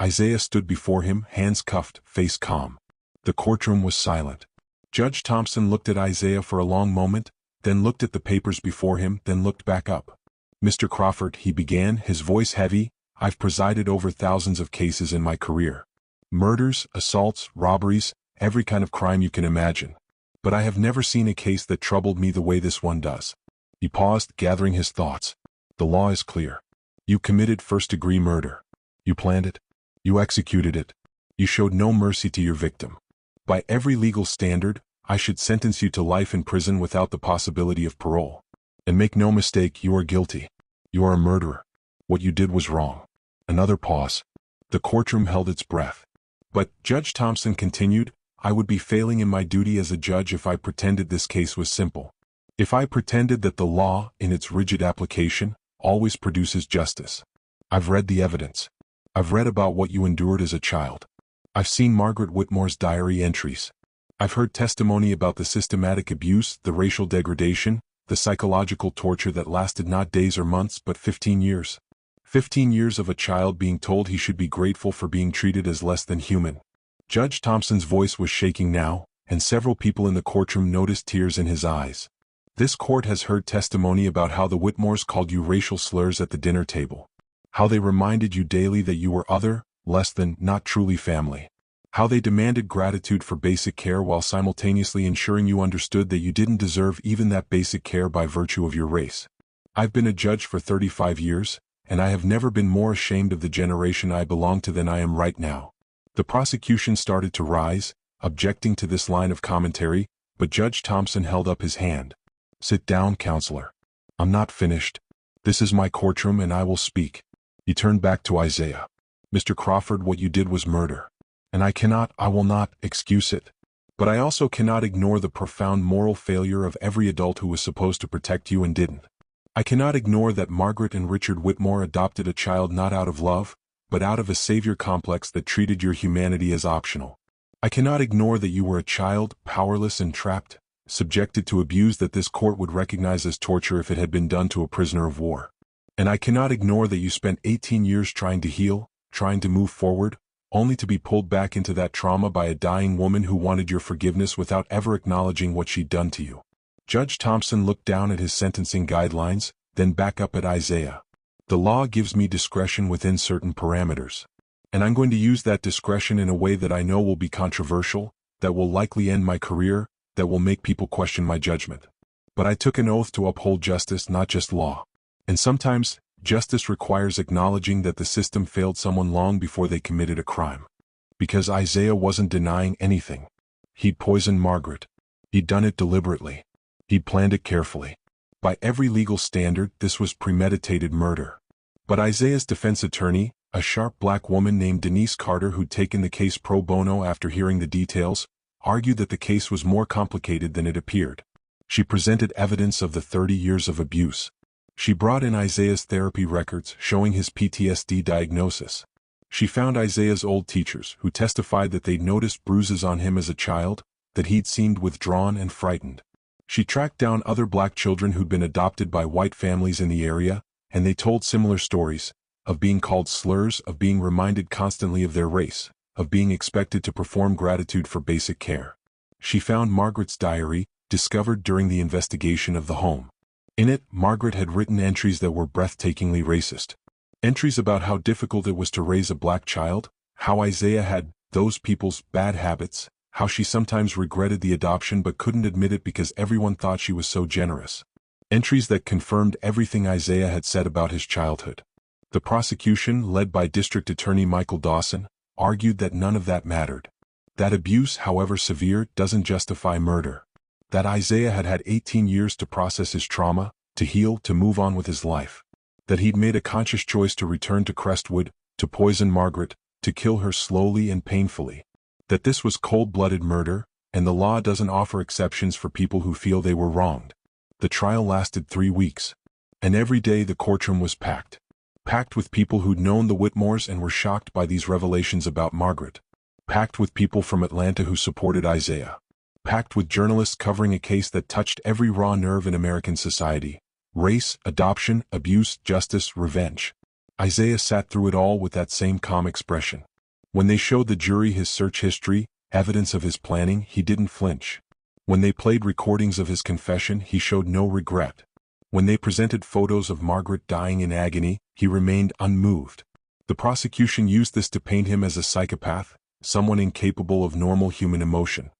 Isaiah stood before him, hands cuffed, face calm. The courtroom was silent. Judge Thompson looked at Isaiah for a long moment, then looked at the papers before him, then looked back up. "Mr. Crawford," he began, his voice heavy, "I've presided over thousands of cases in my career. Murders, assaults, robberies, every kind of crime you can imagine. But I have never seen a case that troubled me the way this one does." He paused, gathering his thoughts. "The law is clear. You committed first-degree murder. You planned it. You executed it. You showed no mercy to your victim. By every legal standard, I should sentence you to life in prison without the possibility of parole. And make no mistake, you are guilty. You are a murderer. What you did was wrong." Another pause. The courtroom held its breath. "But," Judge Thompson continued, "I would be failing in my duty as a judge if I pretended this case was simple. If I pretended that the law, in its rigid application, always produces justice. I've read the evidence. I've read about what you endured as a child. I've seen Margaret Whitmore's diary entries. I've heard testimony about the systematic abuse, the racial degradation, the psychological torture that lasted not days or months but 15 years. 15 years of a child being told he should be grateful for being treated as less than human." Judge Thompson's voice was shaking now, and several people in the courtroom noticed tears in his eyes. "This court has heard testimony about how the Whitmores called you racial slurs at the dinner table. How they reminded you daily that you were other, less than, not truly family. How they demanded gratitude for basic care while simultaneously ensuring you understood that you didn't deserve even that basic care by virtue of your race. I've been a judge for 35 years, and I have never been more ashamed of the generation I belong to than I am right now. The prosecution started to rise, objecting to this line of commentary, but Judge Thompson held up his hand. "Sit down, counselor. I'm not finished. This is my courtroom and I will speak." He turned back to Isaiah. "Mr. Crawford, what you did was murder. And I will not excuse it. But I also cannot ignore the profound moral failure of every adult who was supposed to protect you and didn't. I cannot ignore that Margaret and Richard Whitmore adopted a child not out of love, but out of a savior complex that treated your humanity as optional. I cannot ignore that you were a child, powerless and trapped, subjected to abuse that this court would recognize as torture if it had been done to a prisoner of war. And I cannot ignore that you spent 18 years trying to heal, trying to move forward, only to be pulled back into that trauma by a dying woman who wanted your forgiveness without ever acknowledging what she'd done to you." Judge Thompson looked down at his sentencing guidelines, then back up at Isaiah. "The law gives me discretion within certain parameters. And I'm going to use that discretion in a way that I know will be controversial, that will likely end my career, that will make people question my judgment. But I took an oath to uphold justice, not just law. And sometimes, justice requires acknowledging that the system failed someone long before they committed a crime. Because Isaiah wasn't denying anything. He'd poisoned Margaret. He'd done it deliberately. He'd planned it carefully. By every legal standard, this was premeditated murder. But Isaiah's defense attorney, a sharp black woman named Denise Carter who'd taken the case pro bono after hearing the details, argued that the case was more complicated than it appeared. She presented evidence of the 30 years of abuse. She brought in Isaiah's therapy records showing his PTSD diagnosis. She found Isaiah's old teachers who testified that they'd noticed bruises on him as a child, that he'd seemed withdrawn and frightened. She tracked down other black children who'd been adopted by white families in the area, and they told similar stories, of being called slurs, of being reminded constantly of their race, of being expected to perform gratitude for basic care. She found Margaret's diary, discovered during the investigation of the home. In it, Margaret had written entries that were breathtakingly racist. Entries about how difficult it was to raise a black child, how Isaiah had those people's bad habits, how she sometimes regretted the adoption but couldn't admit it because everyone thought she was so generous. Entries that confirmed everything Isaiah had said about his childhood. The prosecution, led by District Attorney Michael Dawson, argued that none of that mattered. That abuse, however severe, doesn't justify murder. That Isaiah had had 18 years to process his trauma, to heal, to move on with his life. That he'd made a conscious choice to return to Crestwood, to poison Margaret, to kill her slowly and painfully. That this was cold-blooded murder, and the law doesn't offer exceptions for people who feel they were wronged. The trial lasted 3 weeks. And every day the courtroom was packed. Packed with people who'd known the Whitmores and were shocked by these revelations about Margaret. Packed with people from Atlanta who supported Isaiah. Packed with journalists covering a case that touched every raw nerve in American society. Race, adoption, abuse, justice, revenge. Isaiah sat through it all with that same calm expression. When they showed the jury his search history, evidence of his planning, he didn't flinch. When they played recordings of his confession, he showed no regret. When they presented photos of Margaret dying in agony, he remained unmoved. The prosecution used this to paint him as a psychopath, someone incapable of normal human emotion.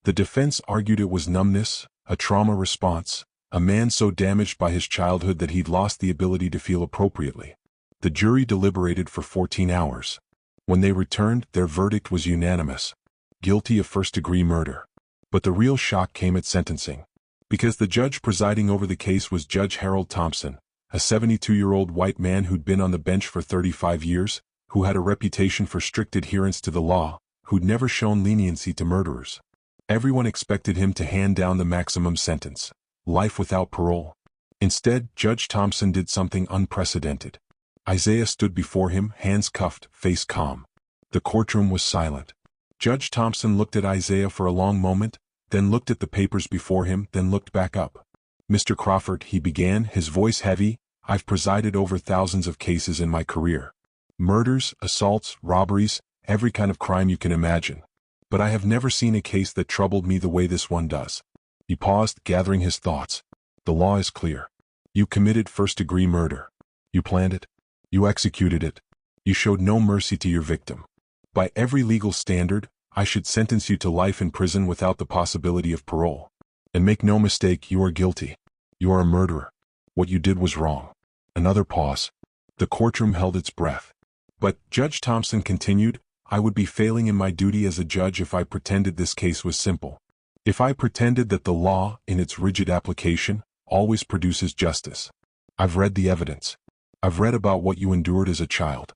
The defense argued it was numbness, a trauma response, a man so damaged by his childhood that he'd lost the ability to feel appropriately. The jury deliberated for 14 hours. When they returned, their verdict was unanimous. Guilty of first-degree murder. But the real shock came at sentencing. Because the judge presiding over the case was Judge Harold Thompson, a 72-year-old white man who'd been on the bench for 35 years, who had a reputation for strict adherence to the law, who'd never shown leniency to murderers. Everyone expected him to hand down the maximum sentence, life without parole. Instead, Judge Thompson did something unprecedented. Isaiah stood before him, hands cuffed, face calm. The courtroom was silent. Judge Thompson looked at Isaiah for a long moment, then looked at the papers before him, then looked back up. "Mr. Crawford," he began, his voice heavy, "I've presided over thousands of cases in my career. Murders, assaults, robberies, every kind of crime you can imagine. But I have never seen a case that troubled me the way this one does." He paused, gathering his thoughts. "The law is clear. You committed first-degree murder. You planned it. You executed it. You showed no mercy to your victim. By every legal standard, I should sentence you to life in prison without the possibility of parole. And make no mistake, you are guilty. You are a murderer. What you did was wrong." Another pause. The courtroom held its breath. But, Judge Thompson continued, I would be failing in my duty as a judge if I pretended this case was simple. If I pretended that the law, in its rigid application, always produces justice. I've read the evidence. I've read about what you endured as a child.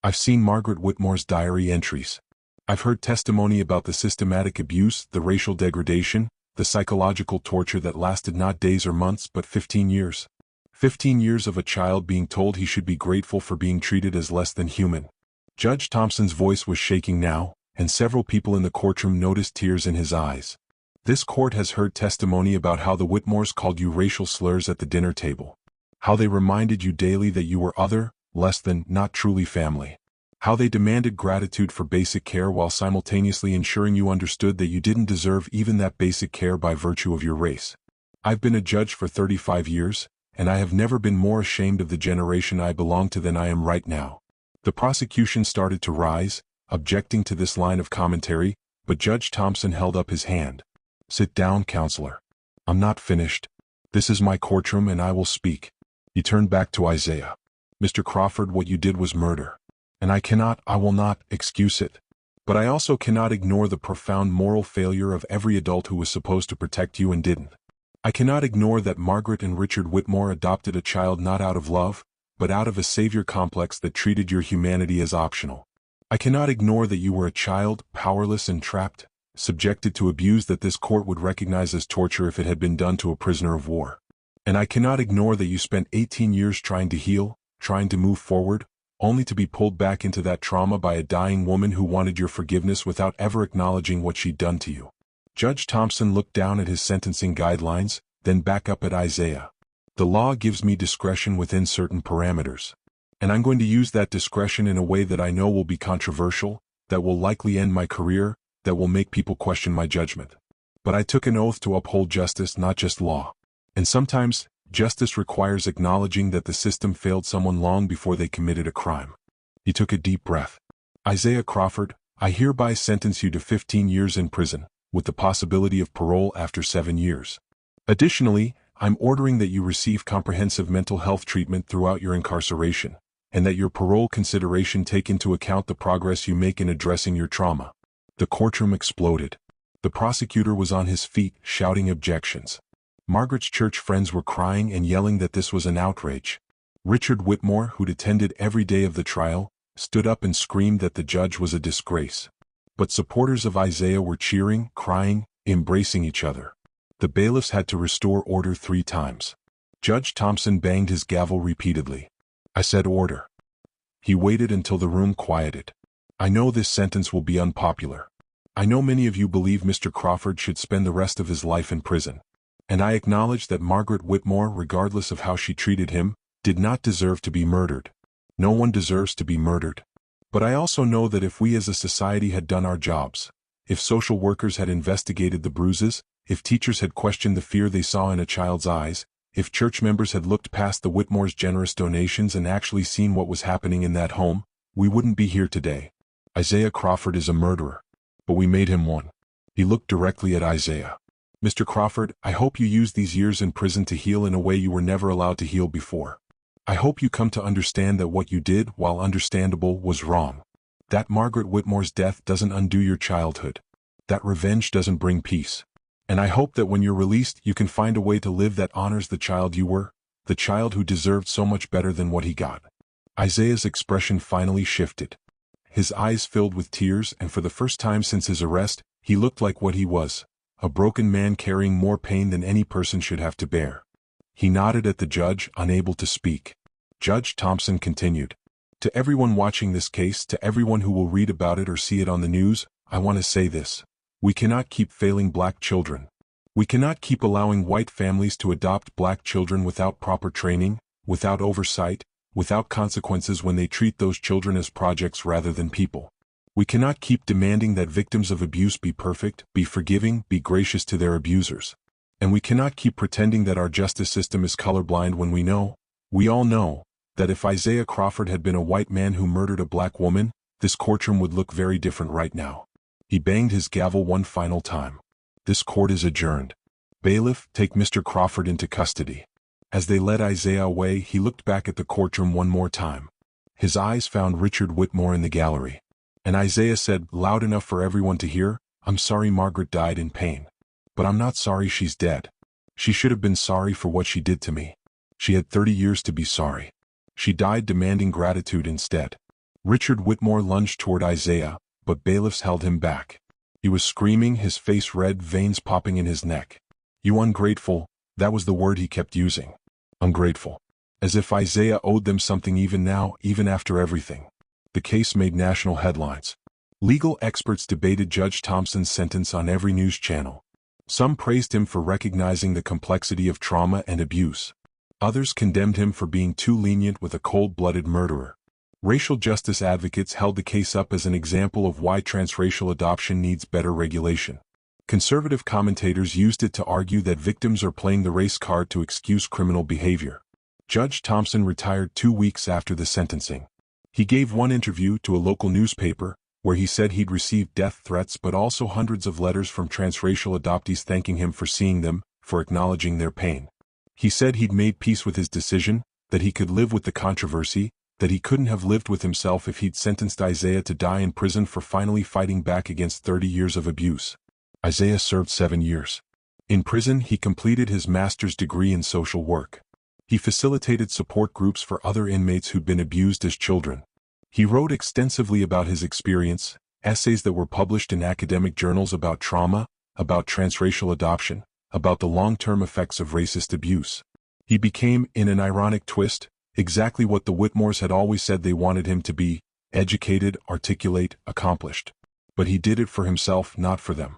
I've seen Margaret Whitmore's diary entries. I've heard testimony about the systematic abuse, the racial degradation, the psychological torture that lasted not days or months but 15 years. 15 years of a child being told he should be grateful for being treated as less than human. Judge Thompson's voice was shaking now, and several people in the courtroom noticed tears in his eyes. This court has heard testimony about how the Whitmores called you racial slurs at the dinner table. How they reminded you daily that you were other, less than, not truly family. How they demanded gratitude for basic care while simultaneously ensuring you understood that you didn't deserve even that basic care by virtue of your race. I've been a judge for 35 years, and I have never been more ashamed of the generation I belong to than I am right now. The prosecution started to rise, objecting to this line of commentary, but Judge Thompson held up his hand. Sit down, counselor. I'm not finished. This is my courtroom and I will speak. He turned back to Isaiah. Mr. Crawford, what you did was murder. And I will not, excuse it. But I also cannot ignore the profound moral failure of every adult who was supposed to protect you and didn't. I cannot ignore that Margaret and Richard Whitmore adopted a child not out of love, but out of a savior complex that treated your humanity as optional. I cannot ignore that you were a child, powerless and trapped, subjected to abuse that this court would recognize as torture if it had been done to a prisoner of war. And I cannot ignore that you spent 18 years trying to heal, trying to move forward, only to be pulled back into that trauma by a dying woman who wanted your forgiveness without ever acknowledging what she'd done to you. Judge Thompson looked down at his sentencing guidelines, then back up at Isaiah. The law gives me discretion within certain parameters. And I'm going to use that discretion in a way that I know will be controversial, that will likely end my career, that will make people question my judgment. But I took an oath to uphold justice, not just law. And sometimes, justice requires acknowledging that the system failed someone long before they committed a crime. He took a deep breath. Isaiah Crawford, I hereby sentence you to 15 years in prison, with the possibility of parole after 7 years. Additionally, I'm ordering that you receive comprehensive mental health treatment throughout your incarceration, and that your parole consideration take into account the progress you make in addressing your trauma. The courtroom exploded. The prosecutor was on his feet, shouting objections. Margaret's church friends were crying and yelling that this was an outrage. Richard Whitmore, who'd attended every day of the trial, stood up and screamed that the judge was a disgrace. But supporters of Isaiah were cheering, crying, embracing each other. The bailiffs had to restore order 3 times. Judge Thompson banged his gavel repeatedly. I said order. He waited until the room quieted. I know this sentence will be unpopular. I know many of you believe Mr. Crawford should spend the rest of his life in prison. And I acknowledge that Margaret Whitmore, regardless of how she treated him, did not deserve to be murdered. No one deserves to be murdered. But I also know that if we as a society had done our jobs, if social workers had investigated the bruises, if teachers had questioned the fear they saw in a child's eyes, if church members had looked past the Whitmore's generous donations and actually seen what was happening in that home, we wouldn't be here today. Isaiah Crawford is a murderer. But we made him one. He looked directly at Isaiah. Mr. Crawford, I hope you use these years in prison to heal in a way you were never allowed to heal before. I hope you come to understand that what you did, while understandable, was wrong. That Margaret Whitmore's death doesn't undo your childhood. That revenge doesn't bring peace. And I hope that when you're released, you can find a way to live that honors the child you were, the child who deserved so much better than what he got. Isaiah's expression finally shifted. His eyes filled with tears, and for the first time since his arrest, he looked like what he was, a broken man carrying more pain than any person should have to bear. He nodded at the judge, unable to speak. Judge Thompson continued. To everyone watching this case, to everyone who will read about it or see it on the news, I want to say this. We cannot keep failing black children. We cannot keep allowing white families to adopt black children without proper training, without oversight, without consequences when they treat those children as projects rather than people. We cannot keep demanding that victims of abuse be perfect, be forgiving, be gracious to their abusers. And we cannot keep pretending that our justice system is colorblind when we all know, that if Isaiah Crawford had been a white man who murdered a black woman, this courtroom would look very different right now. He banged his gavel one final time. This court is adjourned. Bailiff, take Mr. Crawford into custody. As they led Isaiah away, he looked back at the courtroom one more time. His eyes found Richard Whitmore in the gallery. And Isaiah said, loud enough for everyone to hear, "I'm sorry Margaret died in pain. But I'm not sorry she's dead. She should have been sorry for what she did to me. She had 30 years to be sorry. She died demanding gratitude instead." Richard Whitmore lunged toward Isaiah, but bailiffs held him back. He was screaming, his face red, veins popping in his neck. "You ungrateful," that was the word he kept using. Ungrateful. As if Isaiah owed them something even now, even after everything. The case made national headlines. Legal experts debated Judge Thompson's sentence on every news channel. Some praised him for recognizing the complexity of trauma and abuse. Others condemned him for being too lenient with a cold-blooded murderer. Racial justice advocates held the case up as an example of why transracial adoption needs better regulation. Conservative commentators used it to argue that victims are playing the race card to excuse criminal behavior. Judge Thompson retired 2 weeks after the sentencing. He gave one interview to a local newspaper, where he said he'd received death threats but also hundreds of letters from transracial adoptees thanking him for seeing them, for acknowledging their pain. He said he'd made peace with his decision, that he could live with the controversy, that he couldn't have lived with himself if he'd sentenced Isaiah to die in prison for finally fighting back against 30 years of abuse. Isaiah served 7 years. In prison, he completed his master's degree in social work. He facilitated support groups for other inmates who'd been abused as children. He wrote extensively about his experience, essays that were published in academic journals about trauma, about transracial adoption, about the long-term effects of racist abuse. He became, in an ironic twist, exactly what the Whitmores had always said they wanted him to be: educated, articulate, accomplished. But he did it for himself, not for them.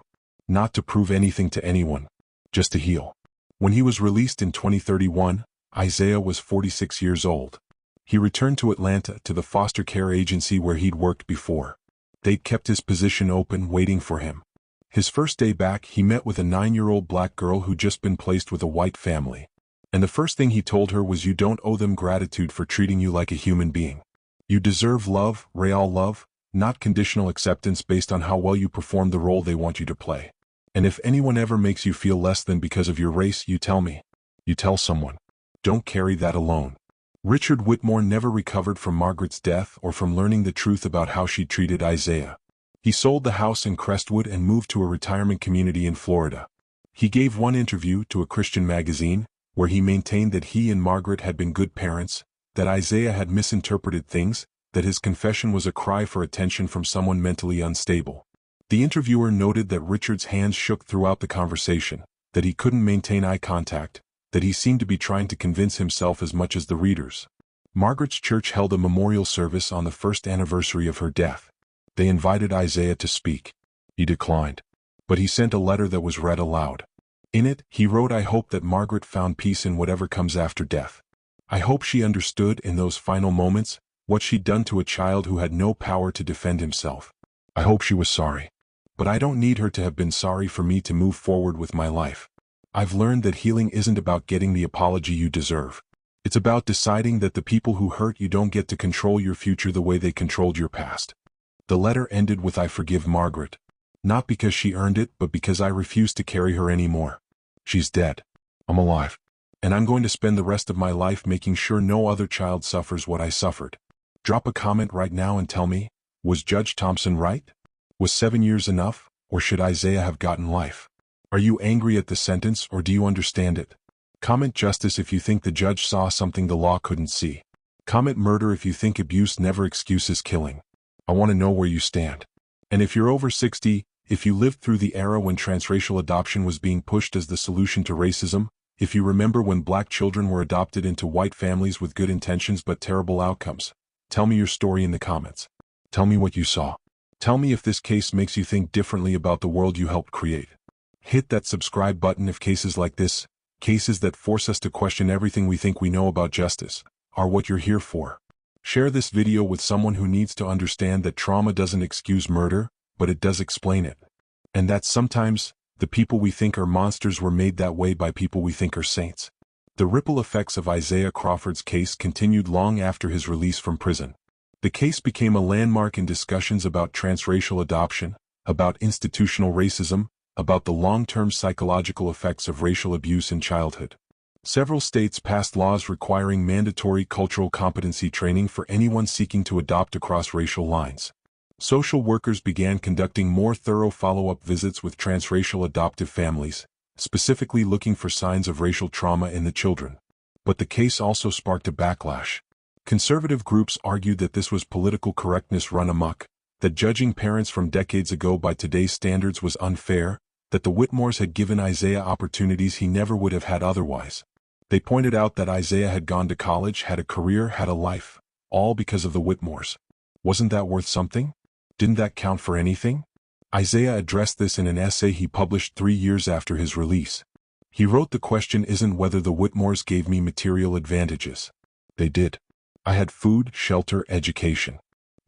Not to prove anything to anyone. Just to heal. When he was released in 2031, Isaiah was 46 years old. He returned to Atlanta, to the foster care agency where he'd worked before. They'd kept his position open, waiting for him. His first day back, he met with a 9-year-old black girl who'd just been placed with a white family. And the first thing he told her was, "You don't owe them gratitude for treating you like a human being. You deserve love, real love, not conditional acceptance based on how well you perform the role they want you to play. And if anyone ever makes you feel less than because of your race, you tell me. You tell someone. Don't carry that alone." Richard Whitmore never recovered from Margaret's death or from learning the truth about how she treated Isaiah. He sold the house in Crestwood and moved to a retirement community in Florida. He gave one interview to a Christian magazine, where he maintained that he and Margaret had been good parents, that Isaiah had misinterpreted things, that his confession was a cry for attention from someone mentally unstable. The interviewer noted that Richard's hands shook throughout the conversation, that he couldn't maintain eye contact, that he seemed to be trying to convince himself as much as the readers. Margaret's church held a memorial service on the first anniversary of her death. They invited Isaiah to speak. He declined. But he sent a letter that was read aloud. In it, he wrote, "I hope that Margaret found peace in whatever comes after death. I hope she understood in those final moments what she'd done to a child who had no power to defend himself. I hope she was sorry. But I don't need her to have been sorry for me to move forward with my life. I've learned that healing isn't about getting the apology you deserve. It's about deciding that the people who hurt you don't get to control your future the way they controlled your past." The letter ended with, "I forgive Margaret. Not because she earned it, but because I refuse to carry her anymore. She's dead. I'm alive. And I'm going to spend the rest of my life making sure no other child suffers what I suffered." Drop a comment right now and tell me, was Judge Thompson right? Was 7 years enough, or should Isaiah have gotten life? Are you angry at the sentence, or do you understand it? Comment justice if you think the judge saw something the law couldn't see. Comment murder if you think abuse never excuses killing. I want to know where you stand. And if you're over 60, if you lived through the era when transracial adoption was being pushed as the solution to racism, if you remember when black children were adopted into white families with good intentions but terrible outcomes, tell me your story in the comments. Tell me what you saw. Tell me if this case makes you think differently about the world you helped create. Hit that subscribe button if cases like this, cases that force us to question everything we think we know about justice, are what you're here for. Share this video with someone who needs to understand that trauma doesn't excuse murder, but it does explain it. And that sometimes, the people we think are monsters were made that way by people we think are saints. The ripple effects of Isaiah Crawford's case continued long after his release from prison. The case became a landmark in discussions about transracial adoption, about institutional racism, about the long-term psychological effects of racial abuse in childhood. Several states passed laws requiring mandatory cultural competency training for anyone seeking to adopt across racial lines. Social workers began conducting more thorough follow-up visits with transracial adoptive families, specifically looking for signs of racial trauma in the children. But the case also sparked a backlash. Conservative groups argued that this was political correctness run amok, that judging parents from decades ago by today's standards was unfair, that the Whitmores had given Isaiah opportunities he never would have had otherwise. They pointed out that Isaiah had gone to college, had a career, had a life, all because of the Whitmores. Wasn't that worth something? Didn't that count for anything? Isaiah addressed this in an essay he published 3 years after his release. He wrote, "The question isn't whether the Whitmores gave me material advantages. They did. I had food, shelter, education.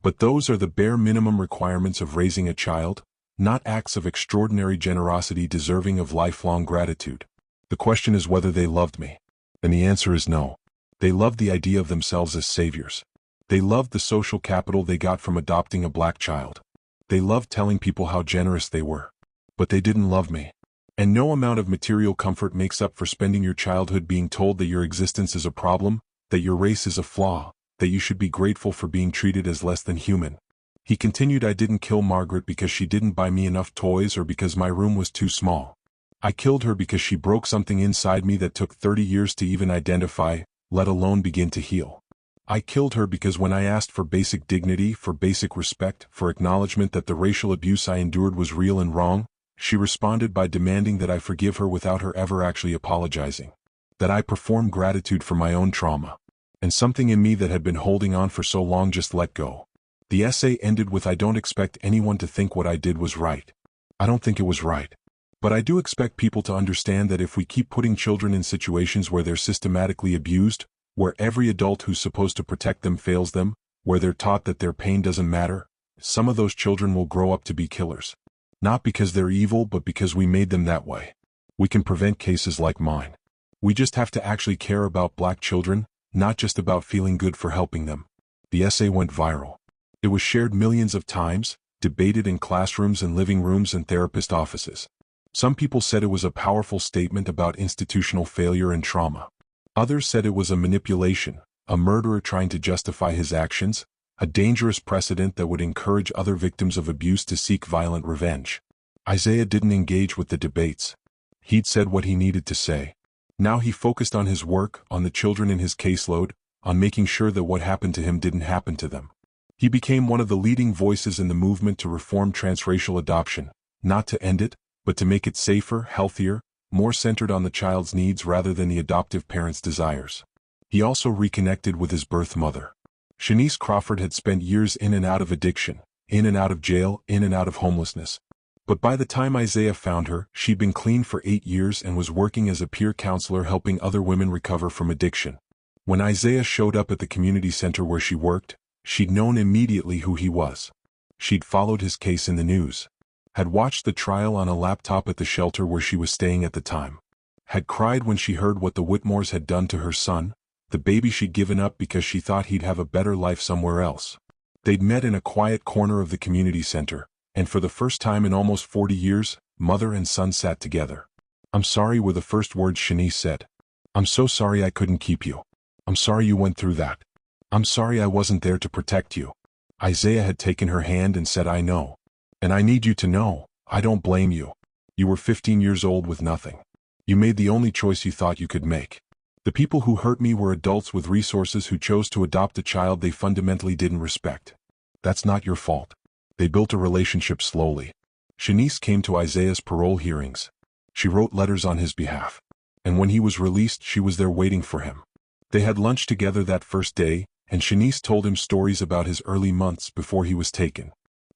But those are the bare minimum requirements of raising a child, not acts of extraordinary generosity deserving of lifelong gratitude. The question is whether they loved me. And the answer is no. They loved the idea of themselves as saviors. They loved the social capital they got from adopting a black child. They loved telling people how generous they were. But they didn't love me. And no amount of material comfort makes up for spending your childhood being told that your existence is a problem, that your race is a flaw, that you should be grateful for being treated as less than human." He continued, "I didn't kill Margaret because she didn't buy me enough toys or because my room was too small. I killed her because she broke something inside me that took 30 years to even identify, let alone begin to heal. I killed her because when I asked for basic dignity, for basic respect, for acknowledgement that the racial abuse I endured was real and wrong, she responded by demanding that I forgive her without her ever actually apologizing. That I perform gratitude for my own trauma. And something in me that had been holding on for so long just let go." The essay ended with, "I don't expect anyone to think what I did was right. I don't think it was right. But I do expect people to understand that if we keep putting children in situations where they're systematically abused, where every adult who's supposed to protect them fails them, where they're taught that their pain doesn't matter, some of those children will grow up to be killers. Not because they're evil, but because we made them that way. We can prevent cases like mine. We just have to actually care about black children, not just about feeling good for helping them." The essay went viral. It was shared millions of times, debated in classrooms and living rooms and therapist offices. Some people said it was a powerful statement about institutional failure and trauma. Others said it was a manipulation, a murderer trying to justify his actions, a dangerous precedent that would encourage other victims of abuse to seek violent revenge. Isaiah didn't engage with the debates. He'd said what he needed to say. Now he focused on his work, on the children in his caseload, on making sure that what happened to him didn't happen to them. He became one of the leading voices in the movement to reform transracial adoption, not to end it, but to make it safer, healthier, more centered on the child's needs rather than the adoptive parent's desires. He also reconnected with his birth mother. Shanice Crawford had spent years in and out of addiction, in and out of jail, in and out of homelessness. But by the time Isaiah found her, she'd been clean for 8 years and was working as a peer counselor helping other women recover from addiction. When Isaiah showed up at the community center where she worked, she'd known immediately who he was. She'd followed his case in the news. Had watched the trial on a laptop at the shelter where she was staying at the time. Had cried when she heard what the Whitmores had done to her son, the baby she'd given up because she thought he'd have a better life somewhere else. They'd met in a quiet corner of the community center, and for the first time in almost 40 years, mother and son sat together. "I'm sorry," were the first words Shanice said. "I'm so sorry I couldn't keep you. I'm sorry you went through that. I'm sorry I wasn't there to protect you." Isaiah had taken her hand and said, "I know. And I need you to know, I don't blame you. You were 15 years old with nothing. You made the only choice you thought you could make. The people who hurt me were adults with resources who chose to adopt a child they fundamentally didn't respect. That's not your fault. They built a relationship slowly." Shanice came to Isaiah's parole hearings. She wrote letters on his behalf. And when he was released, she was there waiting for him. They had lunch together that first day, and Shanice told him stories about his early months before he was taken.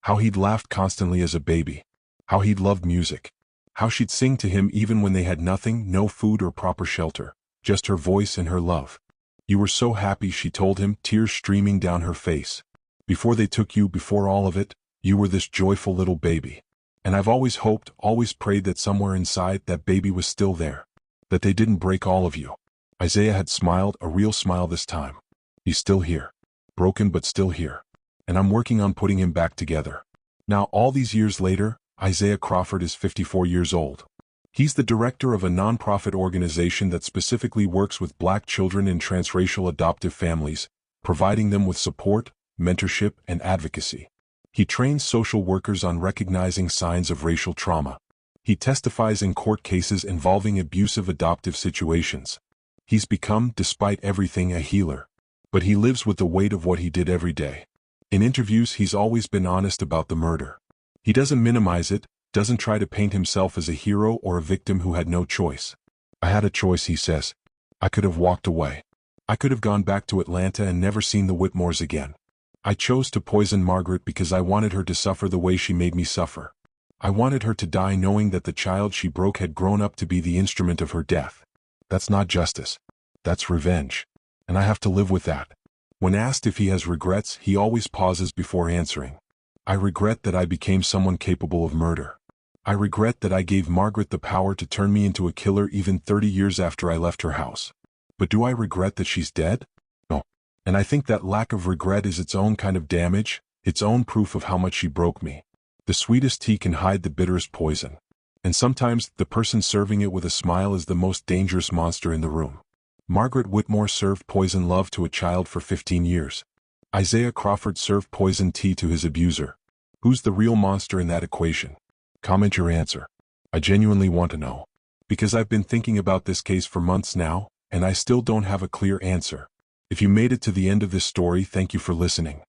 How he'd laughed constantly as a baby. How he'd loved music. How she'd sing to him even when they had nothing, no food or proper shelter, just her voice and her love. "You were so happy," she told him, tears streaming down her face. "Before they took you, before all of it, you were this joyful little baby. And I've always hoped, always prayed that somewhere inside that baby was still there. That they didn't break all of you." Isaiah had smiled, a real smile this time. "He's still here. Broken but still here. And I'm working on putting him back together." Now all these years later, Isaiah Crawford is 54 years old. He's the director of a nonprofit organization that specifically works with Black children in transracial adoptive families, providing them with support, mentorship, and advocacy. He trains social workers on recognizing signs of racial trauma. He testifies in court cases involving abusive adoptive situations. He's become, despite everything, a healer. But he lives with the weight of what he did every day. In interviews, he's always been honest about the murder. He doesn't minimize it, doesn't try to paint himself as a hero or a victim who had no choice. I had a choice, he says. I could have walked away. I could have gone back to Atlanta and never seen the Whitmores again. I chose to poison Margaret because I wanted her to suffer the way she made me suffer. I wanted her to die knowing that the child she broke had grown up to be the instrument of her death. That's not justice. That's revenge. And I have to live with that. When asked if he has regrets, he always pauses before answering. I regret that I became someone capable of murder. I regret that I gave Margaret the power to turn me into a killer even 30 years after I left her house. But do I regret that she's dead? No. And I think that lack of regret is its own kind of damage, its own proof of how much she broke me. The sweetest tea can hide the bitterest poison. And sometimes, the person serving it with a smile is the most dangerous monster in the room. Margaret Whitmore served poison love to a child for 15 years. Isaiah Crawford served poison tea to his abuser. Who's the real monster in that equation? Comment your answer. I genuinely want to know. Because I've been thinking about this case for months now, and I still don't have a clear answer. If you made it to the end of this story, thank you for listening.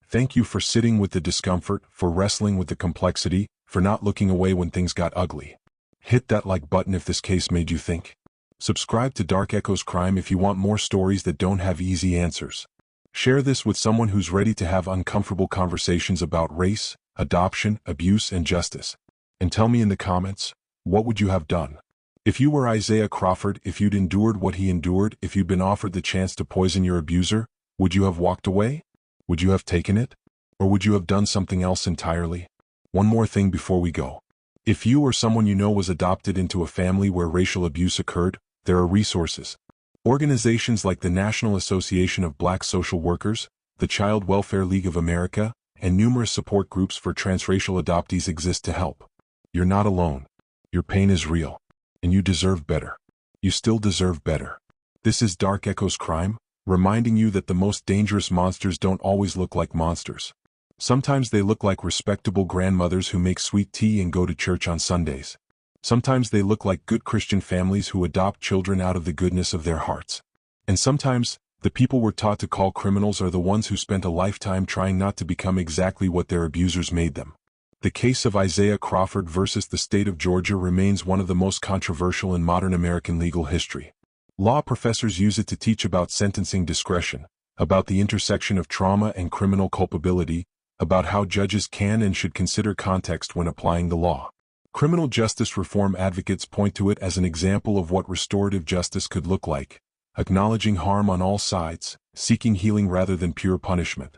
Thank you for sitting with the discomfort, for wrestling with the complexity, for not looking away when things got ugly. Hit that like button if this case made you think. Subscribe to Dark Echoes Crime if you want more stories that don't have easy answers. Share this with someone who's ready to have uncomfortable conversations about race, adoption, abuse, and justice. And tell me in the comments, what would you have done? If you were Isaiah Crawford, if you'd endured what he endured, if you'd been offered the chance to poison your abuser, would you have walked away? Would you have taken it? Or would you have done something else entirely? One more thing before we go. If you or someone you know was adopted into a family where racial abuse occurred, there are resources. Organizations like the National Association of Black Social Workers, the Child Welfare League of America, and numerous support groups for transracial adoptees exist to help. You're not alone. Your pain is real. And you deserve better. You still deserve better. This is Dark Echoes Crime, reminding you that the most dangerous monsters don't always look like monsters. Sometimes they look like respectable grandmothers who make sweet tea and go to church on Sundays. Sometimes they look like good Christian families who adopt children out of the goodness of their hearts. And sometimes, the people we're taught to call criminals are the ones who spent a lifetime trying not to become exactly what their abusers made them. The case of Isaiah Crawford versus the state of Georgia remains one of the most controversial in modern American legal history. Law professors use it to teach about sentencing discretion, about the intersection of trauma and criminal culpability, about how judges can and should consider context when applying the law. Criminal justice reform advocates point to it as an example of what restorative justice could look like, acknowledging harm on all sides, seeking healing rather than pure punishment.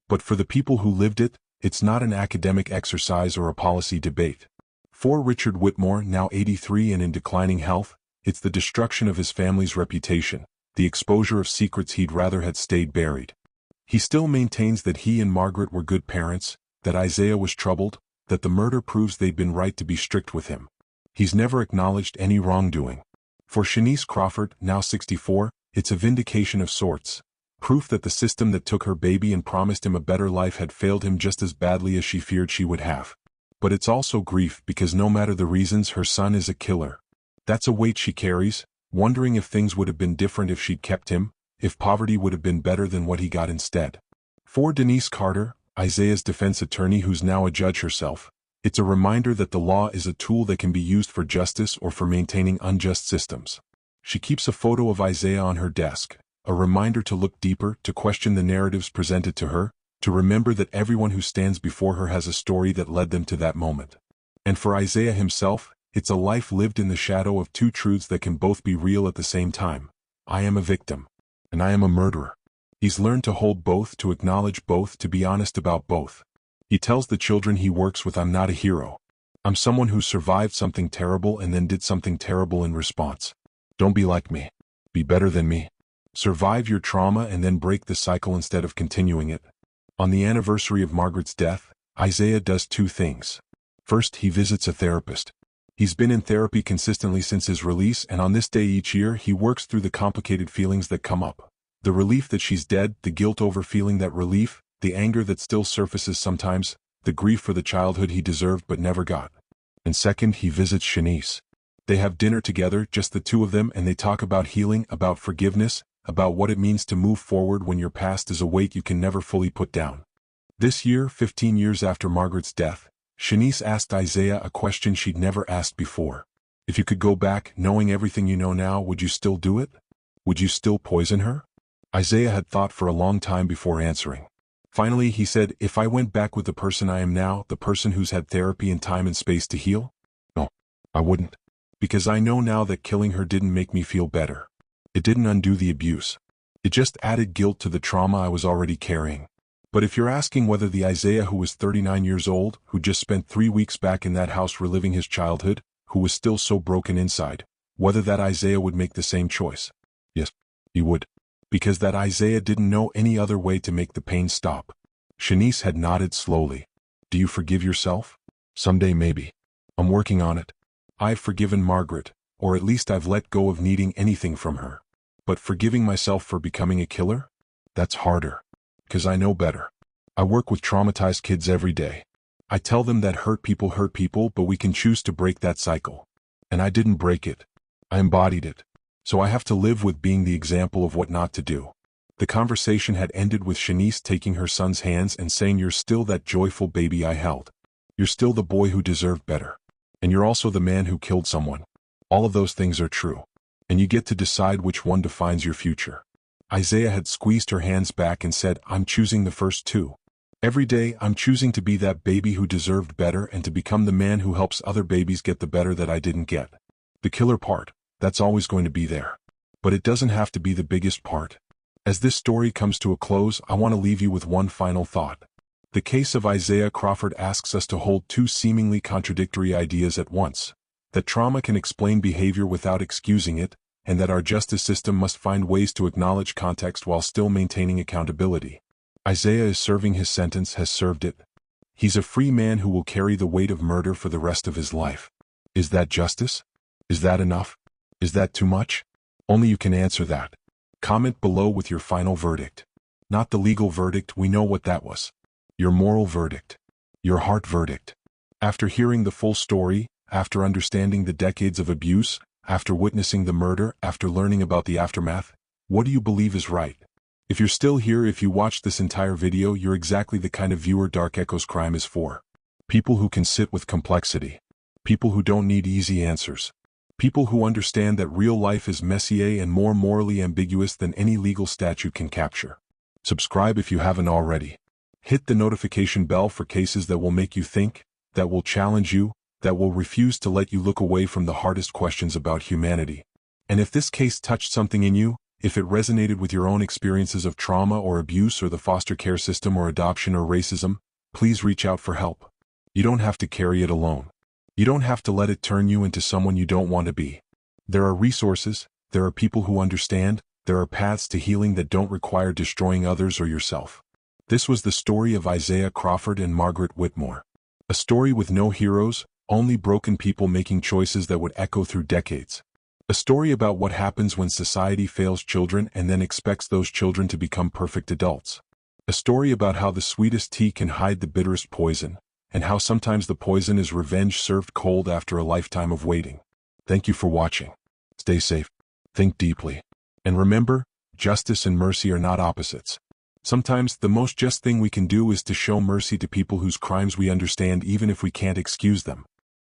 But for the people who lived it, it's not an academic exercise or a policy debate. For Richard Whitmore, now 83 and in declining health, it's the destruction of his family's reputation, the exposure of secrets he'd rather had stayed buried. He still maintains that he and Margaret were good parents, that Isaiah was troubled, that the murder proves they'd been right to be strict with him. He's never acknowledged any wrongdoing. For Shanice Crawford, now 64, it's a vindication of sorts. Proof that the system that took her baby and promised him a better life had failed him just as badly as she feared she would have. But it's also grief because no matter the reasons, her son is a killer. That's a weight she carries, wondering if things would have been different if she'd kept him, if poverty would have been better than what he got instead. For Denise Carter, Isaiah's defense attorney who's now a judge herself, it's a reminder that the law is a tool that can be used for justice or for maintaining unjust systems. She keeps a photo of Isaiah on her desk, a reminder to look deeper, to question the narratives presented to her, to remember that everyone who stands before her has a story that led them to that moment. And for Isaiah himself, it's a life lived in the shadow of two truths that can both be real at the same time. I am a victim. And I am a murderer. He's learned to hold both, to acknowledge both, to be honest about both. He tells the children he works with, I'm not a hero. I'm someone who survived something terrible and then did something terrible in response. Don't be like me. Be better than me. Survive your trauma and then break the cycle instead of continuing it. On the anniversary of Margaret's death, Isaiah does two things. First, he visits a therapist. He's been in therapy consistently since his release, and on this day each year he works through the complicated feelings that come up. The relief that she's dead, the guilt over feeling that relief, the anger that still surfaces sometimes, the grief for the childhood he deserved but never got. And second, he visits Shanice. They have dinner together, just the two of them, and they talk about healing, about forgiveness, about what it means to move forward when your past is a weight you can never fully put down. This year, 15 years after Margaret's death, Shanice asked Isaiah a question she'd never asked before. If you could go back, knowing everything you know now, would you still do it? Would you still poison her? Isaiah had thought for a long time before answering. Finally, he said, if I went back with the person I am now, the person who's had therapy and time and space to heal? No, I wouldn't. Because I know now that killing her didn't make me feel better. It didn't undo the abuse. It just added guilt to the trauma I was already carrying. But if you're asking whether the Isaiah who was 39 years old, who just spent 3 weeks back in that house reliving his childhood, who was still so broken inside, whether that Isaiah would make the same choice? Yes, he would. Because that Isaiah didn't know any other way to make the pain stop. Shanice had nodded slowly. Do you forgive yourself? Someday maybe. I'm working on it. I've forgiven Margaret, or at least I've let go of needing anything from her. But forgiving myself for becoming a killer? That's harder. 'Cause I know better. I work with traumatized kids every day. I tell them that hurt people, but we can choose to break that cycle. And I didn't break it. I embodied it. So I have to live with being the example of what not to do. The conversation had ended with Shanice taking her son's hands and saying, you're still that joyful baby I held. You're still the boy who deserved better. And you're also the man who killed someone. All of those things are true. And you get to decide which one defines your future. Isaiah had squeezed her hands back and said, I'm choosing the first two. Every day, I'm choosing to be that baby who deserved better and to become the man who helps other babies get the better that I didn't get. The killer part, that's always going to be there. But it doesn't have to be the biggest part. As this story comes to a close, I want to leave you with one final thought. The case of Isaiah Crawford asks us to hold two seemingly contradictory ideas at once. That trauma can explain behavior without excusing it, and that our justice system must find ways to acknowledge context while still maintaining accountability. Isaiah is serving his sentence, has served it. He's a free man who will carry the weight of murder for the rest of his life. Is that justice? Is that enough? Is that too much? Only you can answer that. Comment below with your final verdict. Not the legal verdict, we know what that was. Your moral verdict. Your heart verdict. After hearing the full story, after understanding the decades of abuse, after witnessing the murder, after learning about the aftermath, what do you believe is right? If you're still here, if you watched this entire video, you're exactly the kind of viewer Dark Echoes Crime is for. People who can sit with complexity. People who don't need easy answers. People who understand that real life is messier and more morally ambiguous than any legal statute can capture. Subscribe if you haven't already. Hit the notification bell for cases that will make you think, that will challenge you, that will refuse to let you look away from the hardest questions about humanity. And if this case touched something in you, if it resonated with your own experiences of trauma or abuse or the foster care system or adoption or racism, please reach out for help. You don't have to carry it alone. You don't have to let it turn you into someone you don't want to be. There are resources, there are people who understand, there are paths to healing that don't require destroying others or yourself. This was the story of Isaiah Crawford and Margaret Whitmore. A story with no heroes, only broken people making choices that would echo through decades. A story about what happens when society fails children and then expects those children to become perfect adults. A story about how the sweetest tea can hide the bitterest poison, and how sometimes the poison is revenge served cold after a lifetime of waiting. Thank you for watching. Stay safe. Think deeply. And remember, justice and mercy are not opposites. Sometimes the most just thing we can do is to show mercy to people whose crimes we understand even if we can't excuse them.